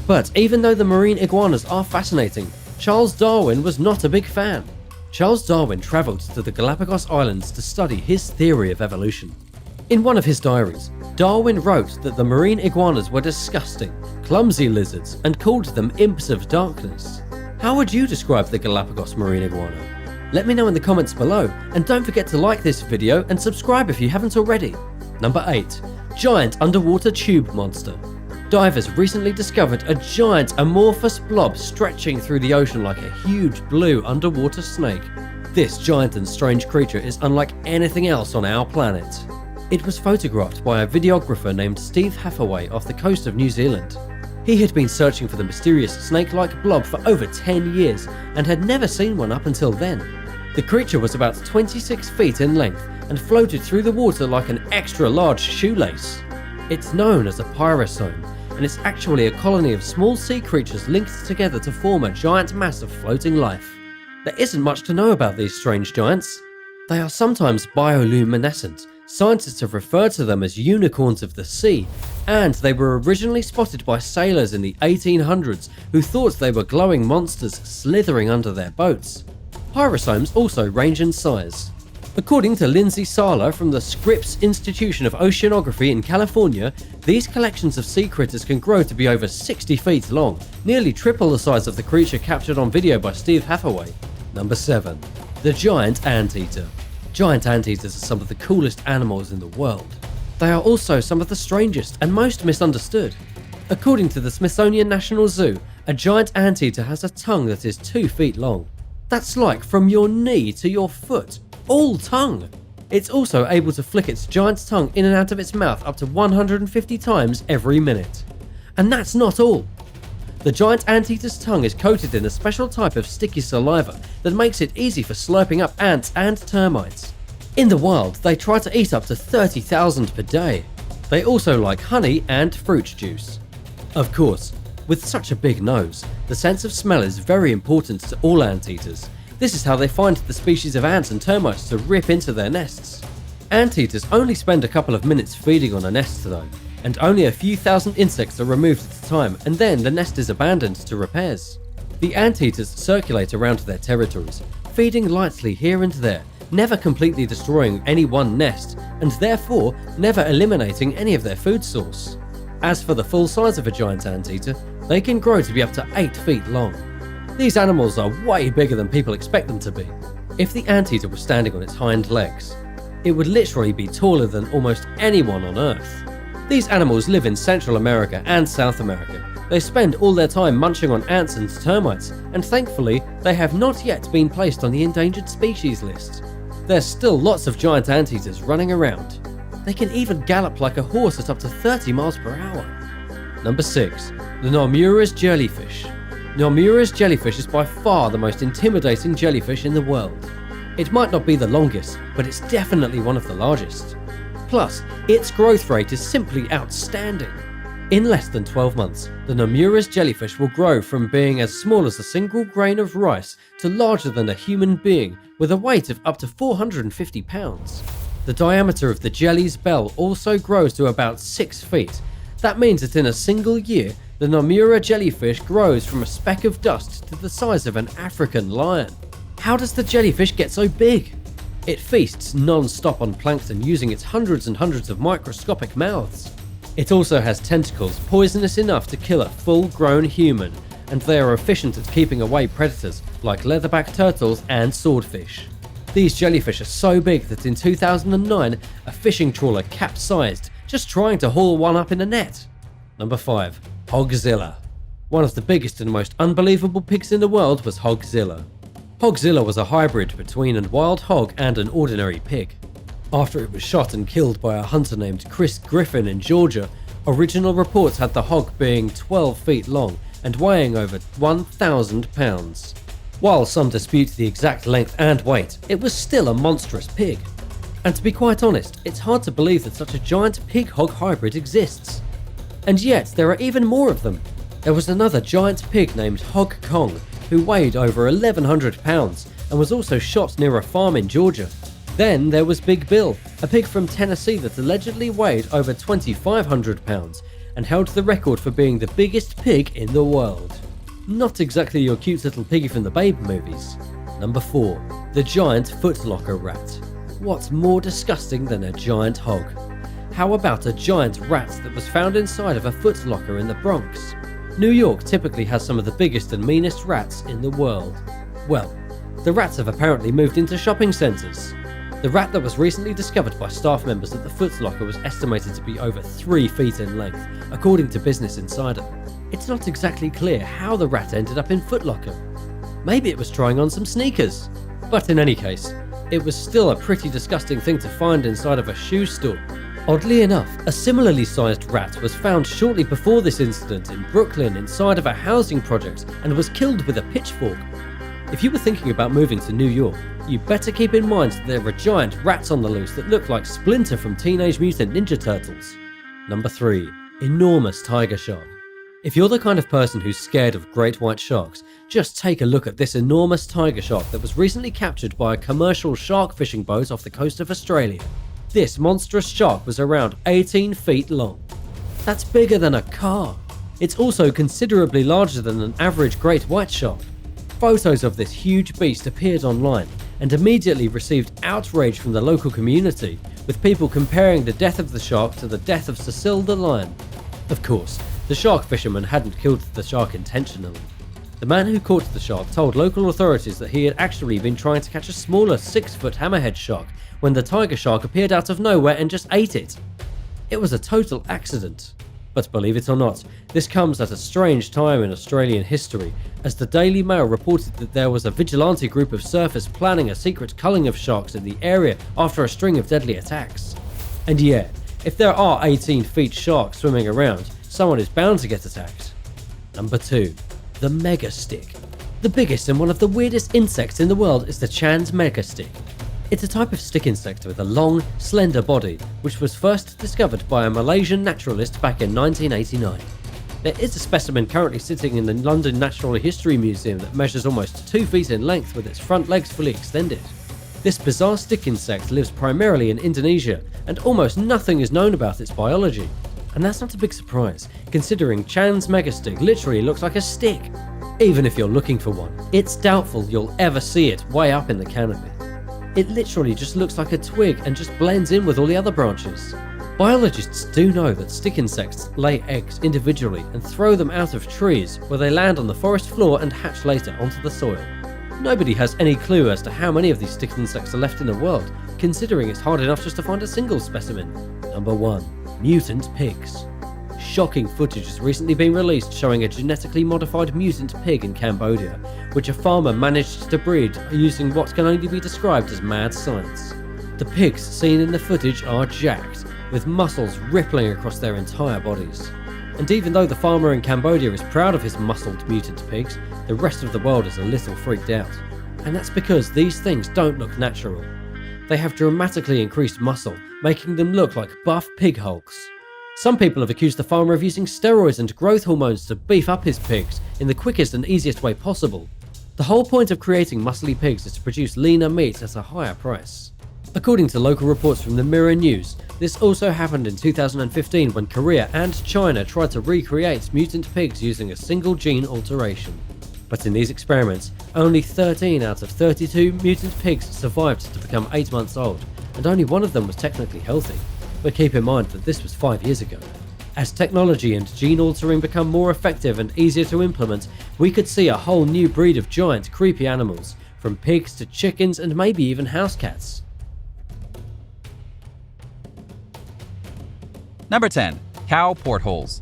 But even though the marine iguanas are fascinating, Charles Darwin was not a big fan. Charles Darwin travelled to the Galapagos Islands to study his theory of evolution. In one of his diaries, Darwin wrote that the marine iguanas were disgusting, clumsy lizards and called them imps of darkness. How would you describe the Galapagos marine iguana? Let me know in the comments below, and don't forget to like this video and subscribe if you haven't already. Number 8. Giant underwater tube monster. Divers recently discovered a giant amorphous blob stretching through the ocean like a huge blue underwater snake. This giant and strange creature is unlike anything else on our planet. It was photographed by a videographer named Steve Hathaway off the coast of New Zealand. He had been searching for the mysterious snake-like blob for over 10 years and had never seen one up until then. The creature was about 26 feet in length and floated through the water like an extra-large shoelace. It's known as a pyrosome, and it's actually a colony of small sea creatures linked together to form a giant mass of floating life. There isn't much to know about these strange giants. They are sometimes bioluminescent. Scientists have referred to them as unicorns of the sea, and they were originally spotted by sailors in the 1800s who thought they were glowing monsters slithering under their boats. Pyrosomes also range in size. According to Lindsay Sala from the Scripps Institution of Oceanography in California, these collections of sea critters can grow to be over 60 feet long, nearly triple the size of the creature captured on video by Steve Hathaway. Number 7. The giant anteater. Giant anteaters are some of the coolest animals in the world. They are also some of the strangest and most misunderstood. According to the Smithsonian National Zoo, a giant anteater has a tongue that is 2 feet long. That's like from your knee to your foot. All tongue! It's also able to flick its giant tongue in and out of its mouth up to 150 times every minute. And that's not all. The giant anteater's tongue is coated in a special type of sticky saliva that makes it easy for slurping up ants and termites. In the wild, they try to eat up to 30,000 per day. They also like honey and fruit juice. Of course, with such a big nose, the sense of smell is very important to all anteaters. This is how they find the species of ants and termites to rip into their nests. Anteaters only spend a couple of minutes feeding on a nest though, and only a few thousand insects are removed at a time, and then the nest is abandoned to repairs. The anteaters circulate around their territories, feeding lightly here and there, never completely destroying any one nest, and therefore never eliminating any of their food source. As for the full size of a giant anteater, they can grow to be up to 8 feet long. These animals are way bigger than people expect them to be. If the anteater was standing on its hind legs, it would literally be taller than almost anyone on Earth. These animals live in Central America and South America. They spend all their time munching on ants and termites, and thankfully, they have not yet been placed on the endangered species list. There's still lots of giant anteaters running around. They can even gallop like a horse at up to 30 miles per hour. Number 6. The Nomura's jellyfish. Nomura's jellyfish is by far the most intimidating jellyfish in the world. It might not be the longest, but it's definitely one of the largest. Plus, its growth rate is simply outstanding. In less than 12 months, the Nomura's jellyfish will grow from being as small as a single grain of rice to larger than a human being with a weight of up to 450 pounds. The diameter of the jelly's bell also grows to about 6 feet. That means that in a single year, the Nomura jellyfish grows from a speck of dust to the size of an African lion. How does the jellyfish get so big? It feasts non-stop on plankton using its hundreds and hundreds of microscopic mouths. It also has tentacles poisonous enough to kill a full-grown human, and they are efficient at keeping away predators like leatherback turtles and swordfish. These jellyfish are so big that in 2009, a fishing trawler capsized just trying to haul one up in a net. Number 5. Hogzilla. One of the biggest and most unbelievable pigs in the world was Hogzilla. Hogzilla was a hybrid between a wild hog and an ordinary pig. After it was shot and killed by a hunter named Chris Griffin in Georgia, original reports had the hog being 12 feet long and weighing over 1,000 pounds. While some dispute the exact length and weight, it was still a monstrous pig. And to be quite honest, it's hard to believe that such a giant pig-hog hybrid exists. And yet, there are even more of them. There was another giant pig named Hog Kong, who weighed over 1,100 pounds and was also shot near a farm in Georgia. Then there was Big Bill, a pig from Tennessee that allegedly weighed over 2,500 pounds and held the record for being the biggest pig in the world. Not exactly your cute little piggy from the Babe movies. Number 4. The giant footlocker rat. What's more disgusting than a giant hog? How about a giant rat that was found inside of a footlocker in the Bronx? New York typically has some of the biggest and meanest rats in the world. Well, the rats have apparently moved into shopping centres. The rat that was recently discovered by staff members at the footlocker was estimated to be over 3 feet in length, according to Business Insider. It's not exactly clear how the rat ended up in Foot Locker. Maybe it was trying on some sneakers. But in any case, it was still a pretty disgusting thing to find inside of a shoe store. Oddly enough, a similarly sized rat was found shortly before this incident in Brooklyn inside of a housing project and was killed with a pitchfork. If you were thinking about moving to New York, you better keep in mind that there are giant rats on the loose that look like Splinter from Teenage Mutant Ninja Turtles. Number 3. Enormous tiger shark. If you're the kind of person who's scared of great white sharks, just take a look at this enormous tiger shark that was recently captured by a commercial shark fishing boat off the coast of Australia. This monstrous shark was around 18 feet long. That's bigger than a car. It's also considerably larger than an average great white shark. Photos of this huge beast appeared online and immediately received outrage from the local community, with people comparing the death of the shark to the death of Cecile the lion. Of course, the shark fisherman hadn't killed the shark intentionally. The man who caught the shark told local authorities that he had actually been trying to catch a smaller 6-foot hammerhead shark when the tiger shark appeared out of nowhere and just ate it. It was a total accident. But believe it or not, this comes at a strange time in Australian history, as the Daily Mail reported that there was a vigilante group of surfers planning a secret culling of sharks in the area after a string of deadly attacks. And yeah, if there are 18 feet sharks swimming around, someone is bound to get attacked. Number 2. The megastick. The biggest and one of the weirdest insects in the world is the Chan's megastick. It's a type of stick insect with a long, slender body, which was first discovered by a Malaysian naturalist back in 1989. There is a specimen currently sitting in the London Natural History Museum that measures almost 2 feet in length with its front legs fully extended. This bizarre stick insect lives primarily in Indonesia, and almost nothing is known about its biology. And that's not a big surprise, considering Chan's megastick literally looks like a stick. Even if you're looking for one, it's doubtful you'll ever see it way up in the canopy. It literally just looks like a twig and just blends in with all the other branches. Biologists do know that stick insects lay eggs individually and throw them out of trees, where they land on the forest floor and hatch later onto the soil. Nobody has any clue as to how many of these stick insects are left in the world, considering it's hard enough just to find a single specimen. Number 1. Mutant pigs. Shocking footage has recently been released showing a genetically modified mutant pig in Cambodia, which a farmer managed to breed using what can only be described as mad science. The pigs seen in the footage are jacked, with muscles rippling across their entire bodies. And even though the farmer in Cambodia is proud of his muscled mutant pigs, the rest of the world is a little freaked out. And that's because these things don't look natural. They have dramatically increased muscle, making them look like buff pig hulks. Some people have accused the farmer of using steroids and growth hormones to beef up his pigs in the quickest and easiest way possible. The whole point of creating muscly pigs is to produce leaner meat at a higher price. According to local reports from the Mirror News, this also happened in 2015 when Korea and China tried to recreate mutant pigs using a single gene alteration. But in these experiments, only 13 out of 32 mutant pigs survived to become 8 months old, and only one of them was technically healthy. But keep in mind that this was 5 years ago. As technology and gene altering become more effective and easier to implement, we could see a whole new breed of giant, creepy animals, from pigs to chickens and maybe even house cats. Number 10. Cow portholes.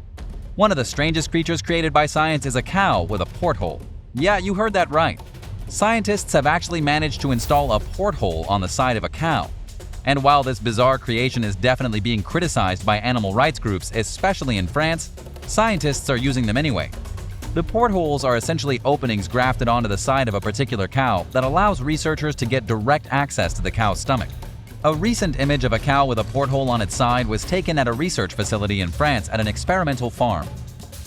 One of the strangest creatures created by science is a cow with a porthole. Yeah, you heard that right. Scientists have actually managed to install a porthole on the side of a cow. And while this bizarre creation is definitely being criticized by animal rights groups, especially in France, scientists are using them anyway. The portholes are essentially openings grafted onto the side of a particular cow that allows researchers to get direct access to the cow's stomach. A recent image of a cow with a porthole on its side was taken at a research facility in France at an experimental farm.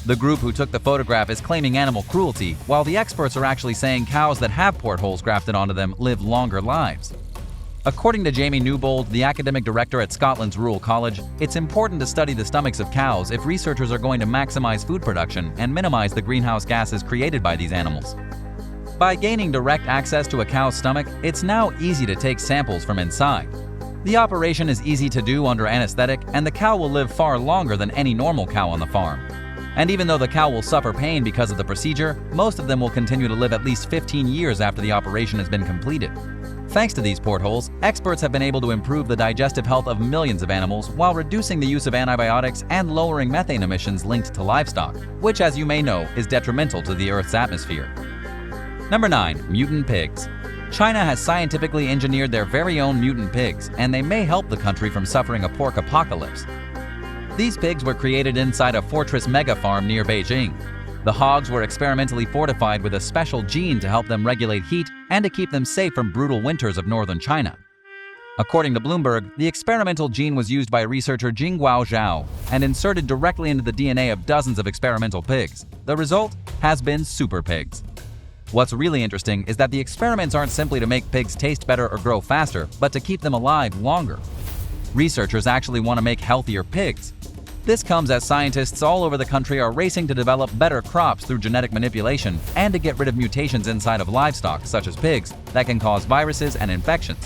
The group who took the photograph is claiming animal cruelty, while the experts are actually saying cows that have portholes grafted onto them live longer lives. According to Jamie Newbold, the academic director at Scotland's Rural College, it's important to study the stomachs of cows if researchers are going to maximize food production and minimize the greenhouse gases created by these animals. By gaining direct access to a cow's stomach, it's now easy to take samples from inside. The operation is easy to do under anesthetic, and the cow will live far longer than any normal cow on the farm. And even though the cow will suffer pain because of the procedure, most of them will continue to live at least 15 years after the operation has been completed. Thanks to these portholes, experts have been able to improve the digestive health of millions of animals while reducing the use of antibiotics and lowering methane emissions linked to livestock, which, as you may know, is detrimental to the Earth's atmosphere. Number 9. Mutant pigs. China has scientifically engineered their very own mutant pigs, and they may help the country from suffering a pork apocalypse. These pigs were created inside a Fortress mega farm near Beijing. The hogs were experimentally fortified with a special gene to help them regulate heat and to keep them safe from brutal winters of northern China. According to Bloomberg, the experimental gene was used by researcher Jingguo Zhao and inserted directly into the DNA of dozens of experimental pigs. The result has been super pigs. What's really interesting is that the experiments aren't simply to make pigs taste better or grow faster, but to keep them alive longer. Researchers actually want to make healthier pigs. This comes as scientists all over the country are racing to develop better crops through genetic manipulation and to get rid of mutations inside of livestock, such as pigs, that can cause viruses and infections.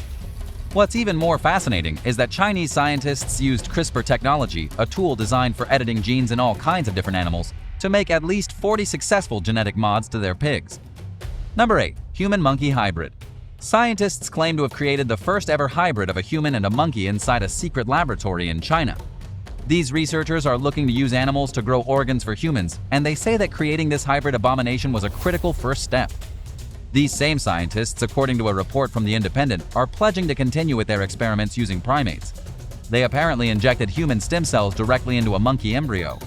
What's even more fascinating is that Chinese scientists used CRISPR technology, a tool designed for editing genes in all kinds of different animals, to make at least 40 successful genetic mods to their pigs. Number 8. Human-monkey hybrid. Scientists claim to have created the first ever hybrid of a human and a monkey inside a secret laboratory in China. These researchers are looking to use animals to grow organs for humans, and they say that creating this hybrid abomination was a critical first step. These same scientists, according to a report from The Independent, are pledging to continue with their experiments using primates. They apparently injected human stem cells directly into a monkey embryo.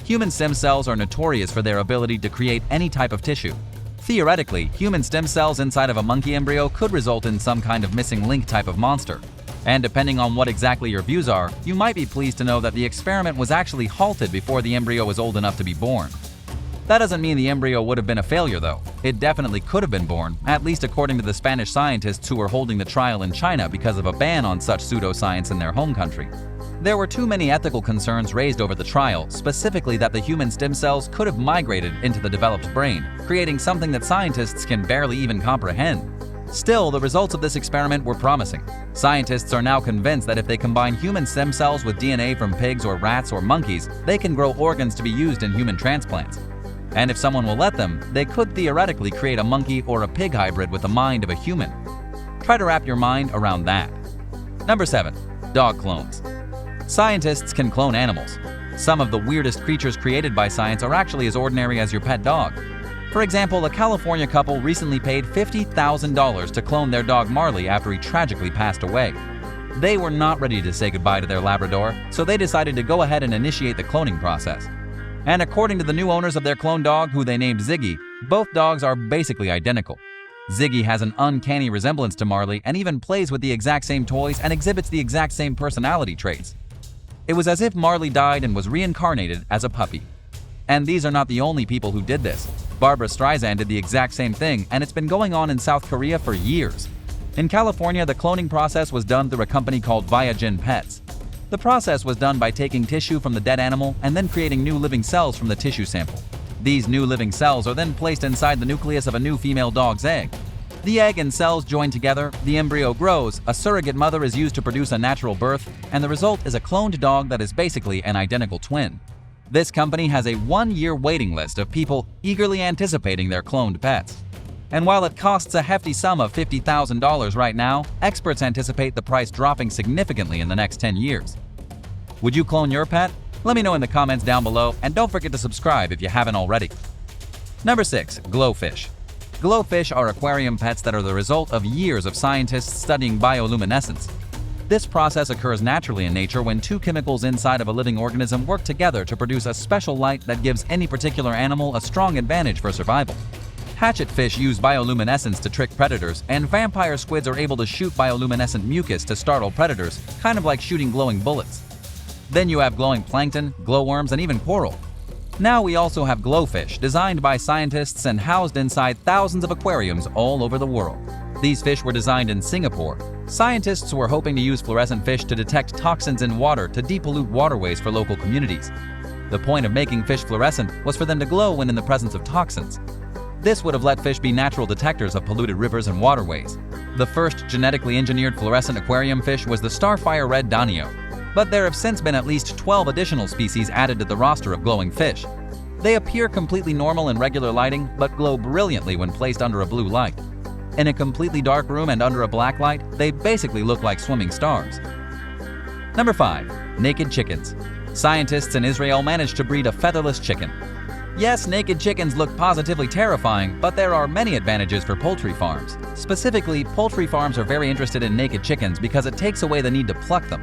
Human stem cells are notorious for their ability to create any type of tissue. Theoretically, human stem cells inside of a monkey embryo could result in some kind of missing link type of monster. And depending on what exactly your views are, you might be pleased to know that the experiment was actually halted before the embryo was old enough to be born. That doesn't mean the embryo would have been a failure though. It definitely could have been born, at least according to the Spanish scientists who were holding the trial in China because of a ban on such pseudoscience in their home country. There were too many ethical concerns raised over the trial, specifically that the human stem cells could have migrated into the developed brain, creating something that scientists can barely even comprehend. Still, the results of this experiment were promising. Scientists are now convinced that if they combine human stem cells with DNA from pigs or rats or monkeys, they can grow organs to be used in human transplants. And if someone will let them, they could theoretically create a monkey or a pig hybrid with the mind of a human. Try to wrap your mind around that. Number 7. Dog clones. Scientists can clone animals. Some of the weirdest creatures created by science are actually as ordinary as your pet dog. For example, a California couple recently paid $50,000 to clone their dog Marley after he tragically passed away. They were not ready to say goodbye to their Labrador, so they decided to go ahead and initiate the cloning process. And according to the new owners of their clone dog, who they named Ziggy, both dogs are basically identical. Ziggy has an uncanny resemblance to Marley and even plays with the exact same toys and exhibits the exact same personality traits. It was as if Marley died and was reincarnated as a puppy. And these are not the only people who did this. Barbra Streisand did the exact same thing, and it's been going on in South Korea for years. In California, the cloning process was done through a company called Viagen Pets. The process was done by taking tissue from the dead animal and then creating new living cells from the tissue sample. These new living cells are then placed inside the nucleus of a new female dog's egg. The egg and cells join together, the embryo grows, a surrogate mother is used to produce a natural birth, and the result is a cloned dog that is basically an identical twin. This company has a 1-year waiting list of people eagerly anticipating their cloned pets. And while it costs a hefty sum of $50,000 right now, experts anticipate the price dropping significantly in the next 10 years. Would you clone your pet? Let me know in the comments down below, and don't forget to subscribe if you haven't already. Number 6. Glowfish. Glowfish are aquarium pets that are the result of years of scientists studying bioluminescence. This process occurs naturally in nature when two chemicals inside of a living organism work together to produce a special light that gives any particular animal a strong advantage for survival. Hatchetfish use bioluminescence to trick predators, and vampire squids are able to shoot bioluminescent mucus to startle predators, kind of like shooting glowing bullets. Then you have glowing plankton, glowworms, and even coral. Now we also have glowfish, designed by scientists and housed inside thousands of aquariums all over the world. These fish were designed in Singapore. Scientists were hoping to use fluorescent fish to detect toxins in water to depollute waterways for local communities. The point of making fish fluorescent was for them to glow when in the presence of toxins. This would have let fish be natural detectors of polluted rivers and waterways. The first genetically engineered fluorescent aquarium fish was the starfire red danio, but there have since been at least 12 additional species added to the roster of glowing fish. They appear completely normal in regular lighting, but glow brilliantly when placed under a blue light. In a completely dark room and under a black light, they basically look like swimming stars. Number 5. Naked chickens. Scientists in Israel managed to breed a featherless chicken. Yes, naked chickens look positively terrifying, but there are many advantages for poultry farms. Specifically, poultry farms are very interested in naked chickens because it takes away the need to pluck them.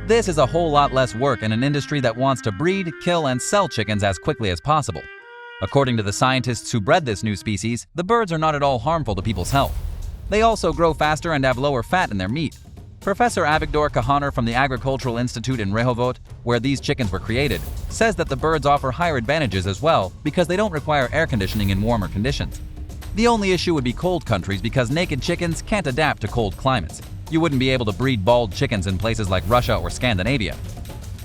This is a whole lot less work in an industry that wants to breed, kill, and sell chickens as quickly as possible. According to the scientists who bred this new species, the birds are not at all harmful to people's health. They also grow faster and have lower fat in their meat. Professor Avigdor Kahaner from the Agricultural Institute in Rehovot, where these chickens were created, says that the birds offer higher advantages as well because they don't require air conditioning in warmer conditions. The only issue would be cold countries because naked chickens can't adapt to cold climates. You wouldn't be able to breed bald chickens in places like Russia or Scandinavia.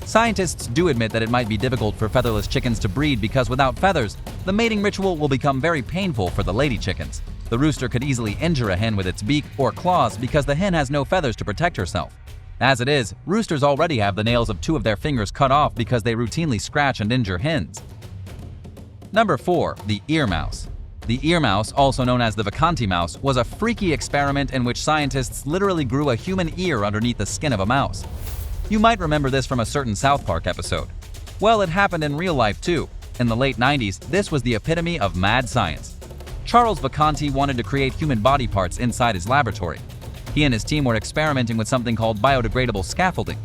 Scientists do admit that it might be difficult for featherless chickens to breed because without feathers, the mating ritual will become very painful for the lady chickens. The rooster could easily injure a hen with its beak or claws because the hen has no feathers to protect herself. As it is, roosters already have the nails of 2 of their fingers cut off because they routinely scratch and injure hens. Number 4. The ear mouse. The ear mouse, also known as the Vacanti mouse, was a freaky experiment in which scientists literally grew a human ear underneath the skin of a mouse. You might remember this from a certain South Park episode. Well, it happened in real life too. In the late 90s, this was the epitome of mad science. Charles Vacanti wanted to create human body parts inside his laboratory. He and his team were experimenting with something called biodegradable scaffolding.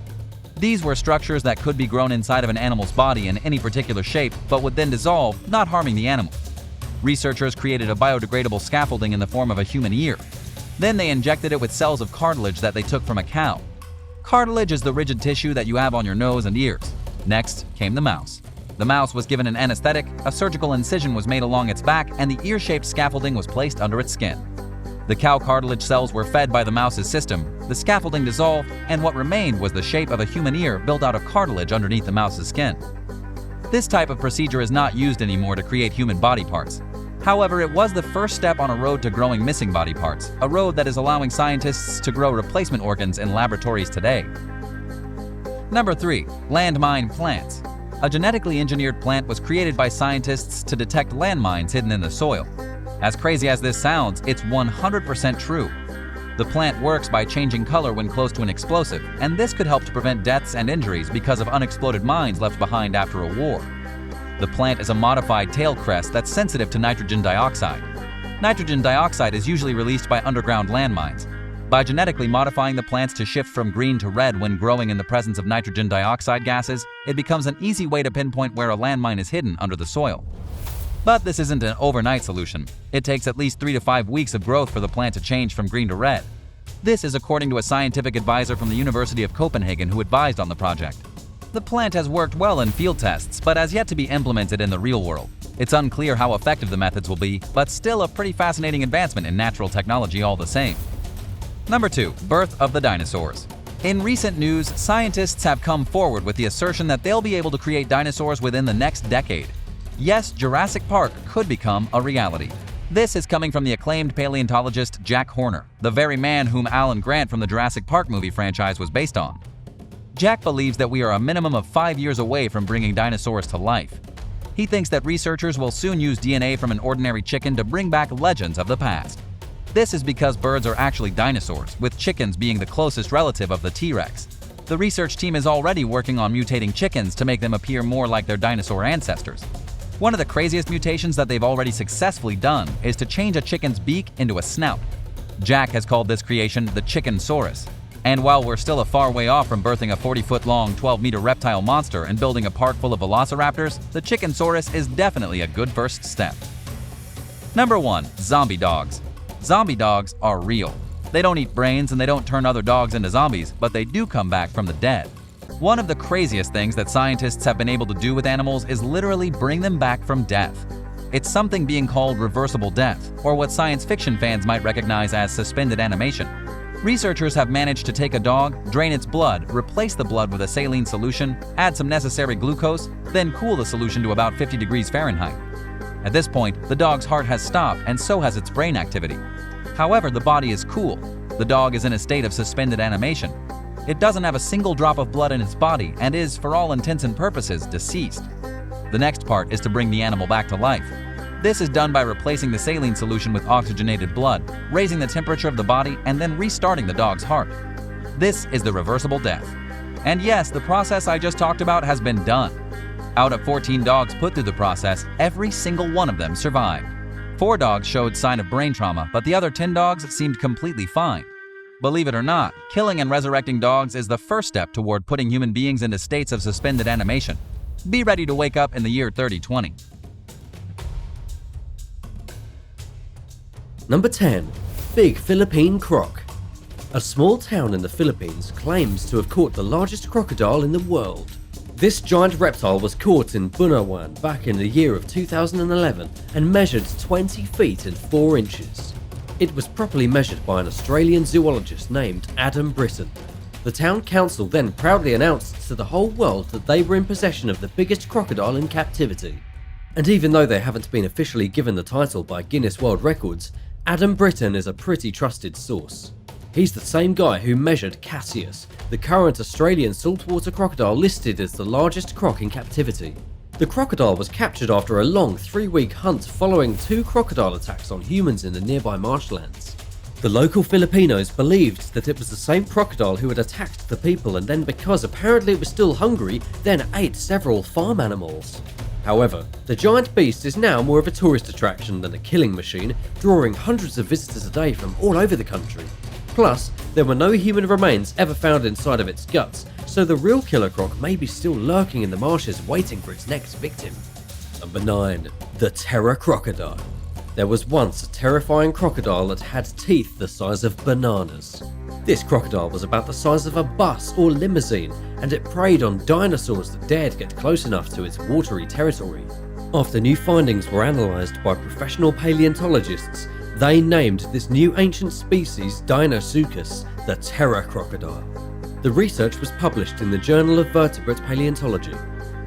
These were structures that could be grown inside of an animal's body in any particular shape, but would then dissolve, not harming the animal. Researchers created a biodegradable scaffolding in the form of a human ear. Then they injected it with cells of cartilage that they took from a cow. Cartilage is the rigid tissue that you have on your nose and ears. Next came the mouse. The mouse was given an anesthetic, a surgical incision was made along its back, and the ear-shaped scaffolding was placed under its skin. The cow cartilage cells were fed by the mouse's system, the scaffolding dissolved, and what remained was the shape of a human ear built out of cartilage underneath the mouse's skin. This type of procedure is not used anymore to create human body parts. However, it was the first step on a road to growing missing body parts, a road that is allowing scientists to grow replacement organs in laboratories today. Number 3. Landmine plants. A genetically engineered plant was created by scientists to detect landmines hidden in the soil. As crazy as this sounds, it's 100% true. The plant works by changing color when close to an explosive, and this could help to prevent deaths and injuries because of unexploded mines left behind after a war. The plant is a modified tail crest that's sensitive to nitrogen dioxide. Nitrogen dioxide is usually released by underground landmines. By genetically modifying the plants to shift from green to red when growing in the presence of nitrogen dioxide gases, it becomes an easy way to pinpoint where a landmine is hidden under the soil. But this isn't an overnight solution. It takes at least 3 to 5 weeks of growth for the plant to change from green to red. This is according to a scientific advisor from the University of Copenhagen who advised on the project. The plant has worked well in field tests, but has yet to be implemented in the real world. It's unclear how effective the methods will be, but still a pretty fascinating advancement in natural technology all the same. Number 2. Birth of the dinosaurs. In recent news, scientists have come forward with the assertion that they'll be able to create dinosaurs within the next decade. Yes, Jurassic Park could become a reality. This is coming from the acclaimed paleontologist Jack Horner, the very man whom Alan Grant from the Jurassic Park movie franchise was based on. Jack believes that we are a minimum of 5 years away from bringing dinosaurs to life. He thinks that researchers will soon use DNA from an ordinary chicken to bring back legends of the past. This is because birds are actually dinosaurs, with chickens being the closest relative of the T-Rex. The research team is already working on mutating chickens to make them appear more like their dinosaur ancestors. One of the craziest mutations that they've already successfully done is to change a chicken's beak into a snout. Jack has called this creation the Chickensaurus. And while we're still a far way off from birthing a 40-foot-long, 12-meter reptile monster and building a park full of velociraptors, the Chickensaurus is definitely a good first step. Number 1. Zombie dogs. Zombie dogs are real. They don't eat brains and they don't turn other dogs into zombies, but they do come back from the dead. One of the craziest things that scientists have been able to do with animals is literally bring them back from death. It's something being called reversible death, or what science fiction fans might recognize as suspended animation. Researchers have managed to take a dog, drain its blood, replace the blood with a saline solution, add some necessary glucose, then cool the solution to about 50 degrees Fahrenheit. At this point, the dog's heart has stopped and so has its brain activity. However, the body is cool. The dog is in a state of suspended animation. It doesn't have a single drop of blood in its body and is, for all intents and purposes, deceased. The next part is to bring the animal back to life. This is done by replacing the saline solution with oxygenated blood, raising the temperature of the body, and then restarting the dog's heart. This is the reversible death. And yes, the process I just talked about has been done. Out of 14 dogs put through the process, every single one of them survived. 4 dogs showed sign of brain trauma, but the other 10 dogs seemed completely fine. Believe it or not, killing and resurrecting dogs is the first step toward putting human beings into states of suspended animation. Be ready to wake up in the year 3020. Number 10. Big Philippine Croc. A small town in the Philippines claims to have caught the largest crocodile in the world. This giant reptile was caught in Bunawan back in the year of 2011 and measured 20 feet and 4 inches. It was properly measured by an Australian zoologist named Adam Britton. The town council then proudly announced to the whole world that they were in possession of the biggest crocodile in captivity. And even though they haven't been officially given the title by Guinness World Records, Adam Britton is a pretty trusted source. He's the same guy who measured Cassius, the current Australian saltwater crocodile listed as the largest croc in captivity. The crocodile was captured after a long 3-week hunt following 2 crocodile attacks on humans in the nearby marshlands. The local Filipinos believed that it was the same crocodile who had attacked the people and then, because apparently it was still hungry, then ate several farm animals. However, the giant beast is now more of a tourist attraction than a killing machine, drawing hundreds of visitors a day from all over the country. Plus, there were no human remains ever found inside of its guts, so the real killer croc may be still lurking in the marshes waiting for its next victim. Number 9. The Terror Crocodile. There was once a terrifying crocodile that had teeth the size of bananas. This crocodile was about the size of a bus or limousine, and it preyed on dinosaurs that dared get close enough to its watery territory. After new findings were analysed by professional paleontologists, they named this new ancient species Deinosuchus the Terror Crocodile. The research was published in the Journal of Vertebrate Paleontology.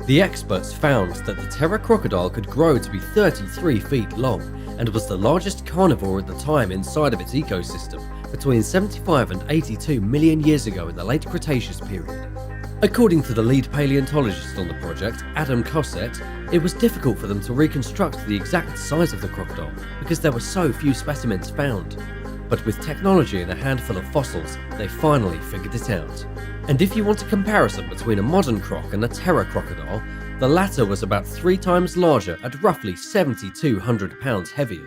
The experts found that the Terror Crocodile could grow to be 33 feet long and was the largest carnivore at the time inside of its ecosystem, between 75 and 82 million years ago in the late Cretaceous period. According to the lead paleontologist on the project, Adam Cosset, it was difficult for them to reconstruct the exact size of the crocodile because there were so few specimens found. But with technology and a handful of fossils, they finally figured it out. And if you want a comparison between a modern croc and a terror crocodile, the latter was about 3 times larger at roughly 7,200 pounds heavier.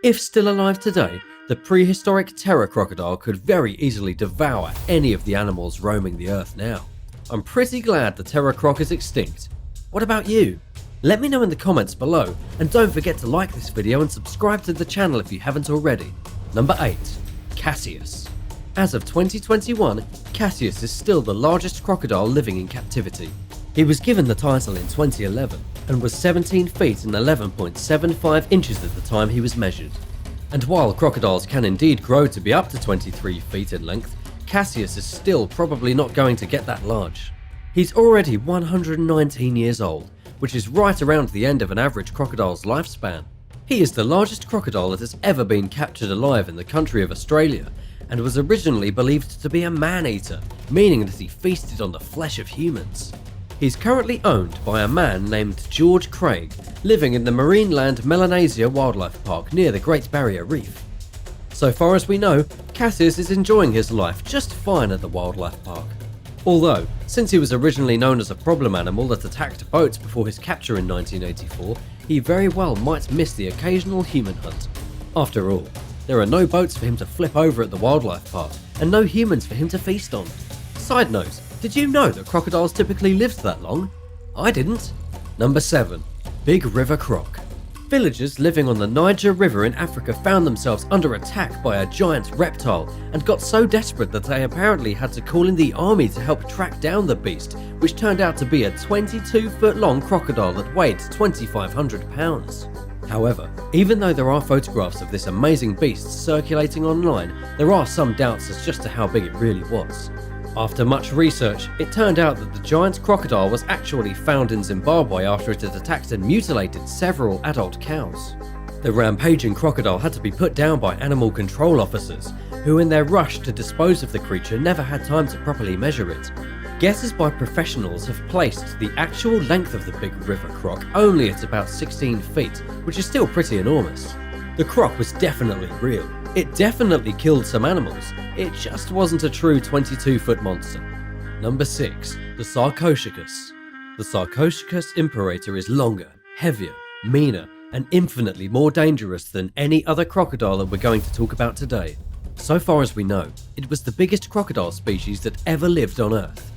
If still alive today, the prehistoric terror crocodile could very easily devour any of the animals roaming the earth now. I'm pretty glad the terror croc is extinct. What about you? Let me know in the comments below, and don't forget to like this video and subscribe to the channel if you haven't already. Number 8. Cassius. As of 2021, Cassius is still the largest crocodile living in captivity. He was given the title in 2011 and was 17 feet and 11.75 inches at the time he was measured. And while crocodiles can indeed grow to be up to 23 feet in length, Cassius is still probably not going to get that large. He's already 119 years old, which is right around the end of an average crocodile's lifespan. He is the largest crocodile that has ever been captured alive in the country of Australia, and was originally believed to be a man-eater, meaning that he feasted on the flesh of humans. He's currently owned by a man named George Craig, living in the Marineland Melanesia Wildlife Park near the Great Barrier Reef. So far as we know, Cassius is enjoying his life just fine at the wildlife park. Although, since he was originally known as a problem animal that attacked boats before his capture in 1984, he very well might miss the occasional human hunt. After all, there are no boats for him to flip over at the wildlife park, and no humans for him to feast on. Side note, did you know that crocodiles typically lived that long? I didn't. Number 7. Big River Croc. Villagers living on the Niger River in Africa found themselves under attack by a giant reptile and got so desperate that they apparently had to call in the army to help track down the beast, which turned out to be a 22-foot-long crocodile that weighed 2,500 pounds. However, even though there are photographs of this amazing beast circulating online, there are some doubts as just to how big it really was. After much research, it turned out that the giant crocodile was actually found in Zimbabwe after it had attacked and mutilated several adult cows. The rampaging crocodile had to be put down by animal control officers, who in their rush to dispose of the creature never had time to properly measure it. Guesses by professionals have placed the actual length of the Big River Croc only at about 16 feet, which is still pretty enormous. The croc was definitely real. It definitely killed some animals. It just wasn't a true 22-foot monster. Number 6. The Sarcosuchus. The Sarcosuchus imperator is longer, heavier, meaner, and infinitely more dangerous than any other crocodile that we're going to talk about today. So far as we know, it was the biggest crocodile species that ever lived on Earth.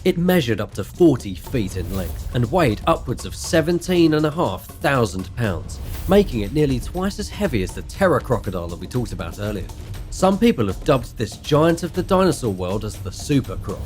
It measured up to 40 feet in length and weighed upwards of 17,500 pounds, making it nearly twice as heavy as the terror crocodile that we talked about earlier. Some people have dubbed this giant of the dinosaur world as the super croc.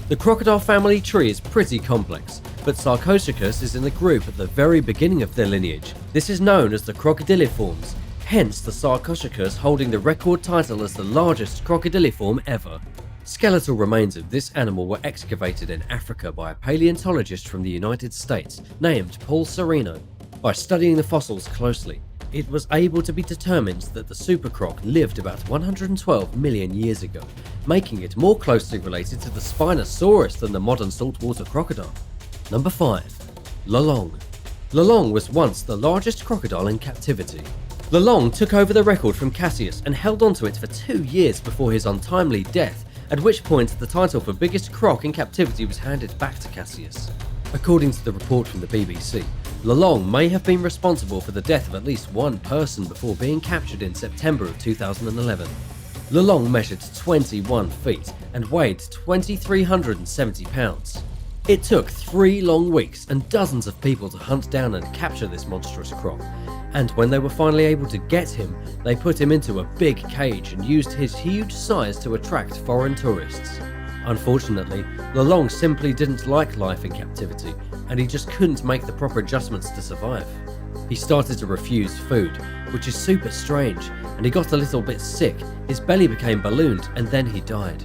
The crocodile family tree is pretty complex, but Sarcosuchus is in the group at the very beginning of their lineage. This is known as the Crocodiliforms, hence the Sarcosuchus holding the record title as the largest crocodiliform ever. Skeletal remains of this animal were excavated in Africa by a paleontologist from the United States named Paul Sereno. By studying the fossils closely, it was able to be determined that the supercroc lived about 112 million years ago, making it more closely related to the Spinosaurus than the modern saltwater crocodile. Number 5. Lolong. Lolong was once the largest crocodile in captivity. Lolong took over the record from Cassius and held onto it for 2 years before his untimely death, at which point the title for biggest croc in captivity was handed back to Cassius. According to the report from the BBC, Lolong may have been responsible for the death of at least one person before being captured in September of 2011. Lolong measured 21 feet and weighed 2,370 pounds. It took 3 long weeks and dozens of people to hunt down and capture this monstrous croc, and when they were finally able to get him, they put him into a big cage and used his huge size to attract foreign tourists. Unfortunately, Lelong simply didn't like life in captivity, and he just couldn't make the proper adjustments to survive. He started to refuse food, which is super strange, and he got a little bit sick, his belly became ballooned, and then he died.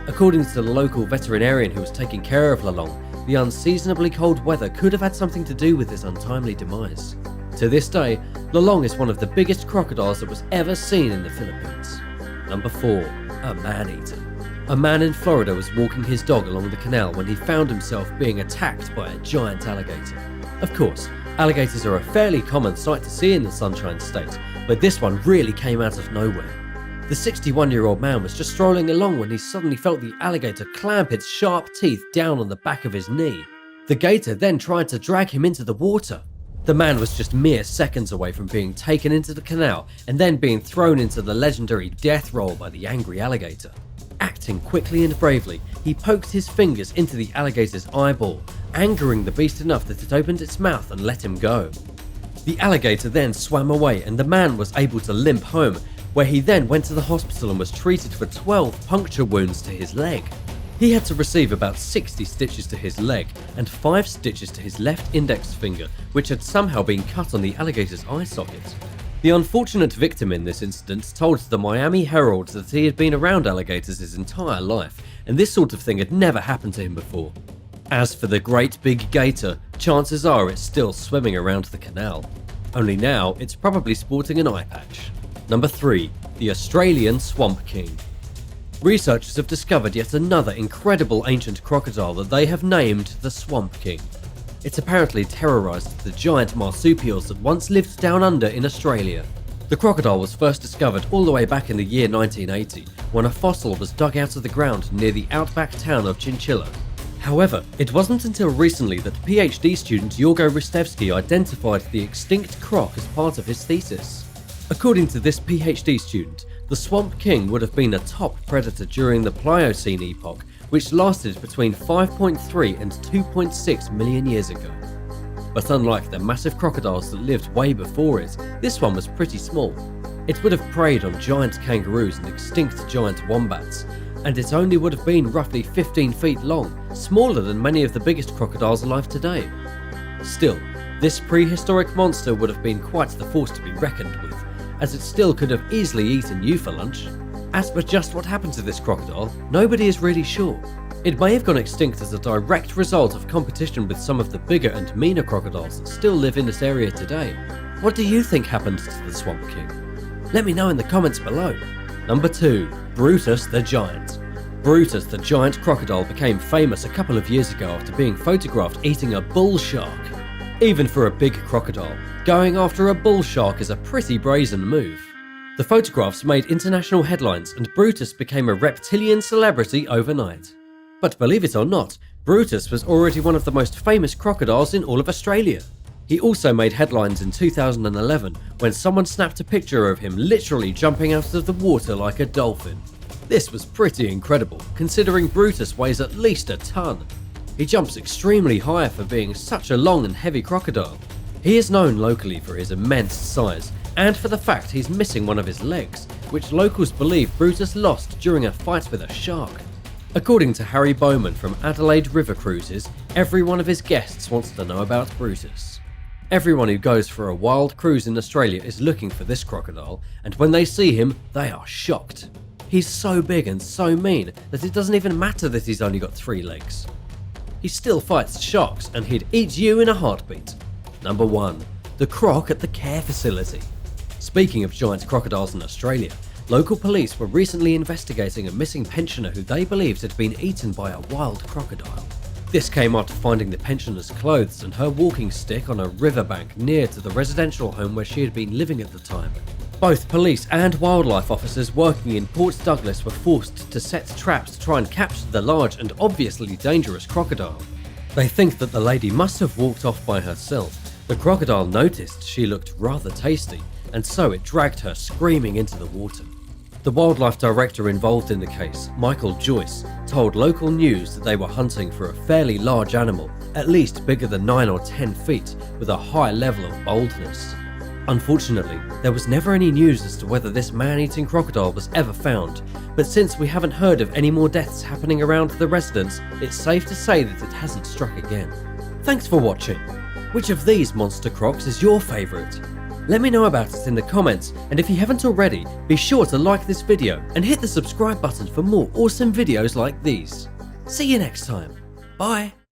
According to the local veterinarian who was taking care of Lelong, the unseasonably cold weather could have had something to do with his untimely demise. To this day, Lelong is one of the biggest crocodiles that was ever seen in the Philippines. Number 4. A man-eater. A man in Florida was walking his dog along the canal when he found himself being attacked by a giant alligator. Of course, alligators are a fairly common sight to see in the Sunshine State, but this one really came out of nowhere. The 61-year-old man was just strolling along when he suddenly felt the alligator clamp its sharp teeth down on the back of his knee. The gator then tried to drag him into the water. The man was just mere seconds away from being taken into the canal and then being thrown into the legendary death roll by the angry alligator. Acting quickly and bravely, he poked his fingers into the alligator's eyeball, angering the beast enough that it opened its mouth and let him go. The alligator then swam away and the man was able to limp home, where he then went to the hospital and was treated for 12 puncture wounds to his leg. He had to receive about 60 stitches to his leg and 5 stitches to his left index finger, which had somehow been cut on the alligator's eye socket. The unfortunate victim in this incident told the Miami Herald that he had been around alligators his entire life, and this sort of thing had never happened to him before. As for the great big gator, chances are it's still swimming around the canal. Only now, it's probably sporting an eye patch. Number 3. The Australian Swamp King. Researchers have discovered yet another incredible ancient crocodile that they have named the Swamp King. It apparently terrorised the giant marsupials that once lived down under in Australia. The crocodile was first discovered all the way back in the year 1980, when a fossil was dug out of the ground near the outback town of Chinchilla. However, it wasn't until recently that PhD student Yorgo Ristevski identified the extinct croc as part of his thesis. According to this PhD student, the Swamp King would have been a top predator during the Pliocene epoch, which lasted between 5.3 and 2.6 million years ago. But unlike the massive crocodiles that lived way before it, this one was pretty small. It would have preyed on giant kangaroos and extinct giant wombats, and it only would have been roughly 15 feet long, smaller than many of the biggest crocodiles alive today. Still, this prehistoric monster would have been quite the force to be reckoned with, as it still could have easily eaten you for lunch. As for just what happened to this crocodile, nobody is really sure. It may have gone extinct as a direct result of competition with some of the bigger and meaner crocodiles that still live in this area today. What do you think happened to the Swamp King? Let me know in the comments below. Number 2. Brutus the Giant. Brutus the giant crocodile became famous a couple of years ago after being photographed eating a bull shark. Even for a big crocodile, going after a bull shark is a pretty brazen move. The photographs made international headlines and Brutus became a reptilian celebrity overnight. But believe it or not, Brutus was already one of the most famous crocodiles in all of Australia. He also made headlines in 2011 when someone snapped a picture of him literally jumping out of the water like a dolphin. This was pretty incredible, considering Brutus weighs at least a ton. He jumps extremely high for being such a long and heavy crocodile. He is known locally for his immense size, and for the fact he's missing one of his legs, which locals believe Brutus lost during a fight with a shark. According to Harry Bowman from Adelaide River Cruises, every one of his guests wants to know about Brutus. Everyone who goes for a wild cruise in Australia is looking for this crocodile, and when they see him, they are shocked. He's so big and so mean that it doesn't even matter that he's only got 3 legs. He still fights sharks and he'd eat you in a heartbeat. Number 1. The Croc at the Care Facility. Speaking of giant crocodiles in Australia, local police were recently investigating a missing pensioner who they believed had been eaten by a wild crocodile. This came after finding the pensioner's clothes and her walking stick on a riverbank near to the residential home where she had been living at the time. Both police and wildlife officers working in Port Douglas were forced to set traps to try and capture the large and obviously dangerous crocodile. They think that the lady must have walked off by herself. The crocodile noticed she looked rather tasty, and so it dragged her screaming into the water. The wildlife director involved in the case, Michael Joyce, told local news that they were hunting for a fairly large animal, at least bigger than 9 or 10 feet, with a high level of boldness. Unfortunately, there was never any news as to whether this man-eating crocodile was ever found, but since we haven't heard of any more deaths happening around the residence, it's safe to say that it hasn't struck again. Thanks for watching. Which of these monster crocs is your favourite? Let me know about it in the comments, and if you haven't already, be sure to like this video and hit the subscribe button for more awesome videos like these. See you next time. Bye.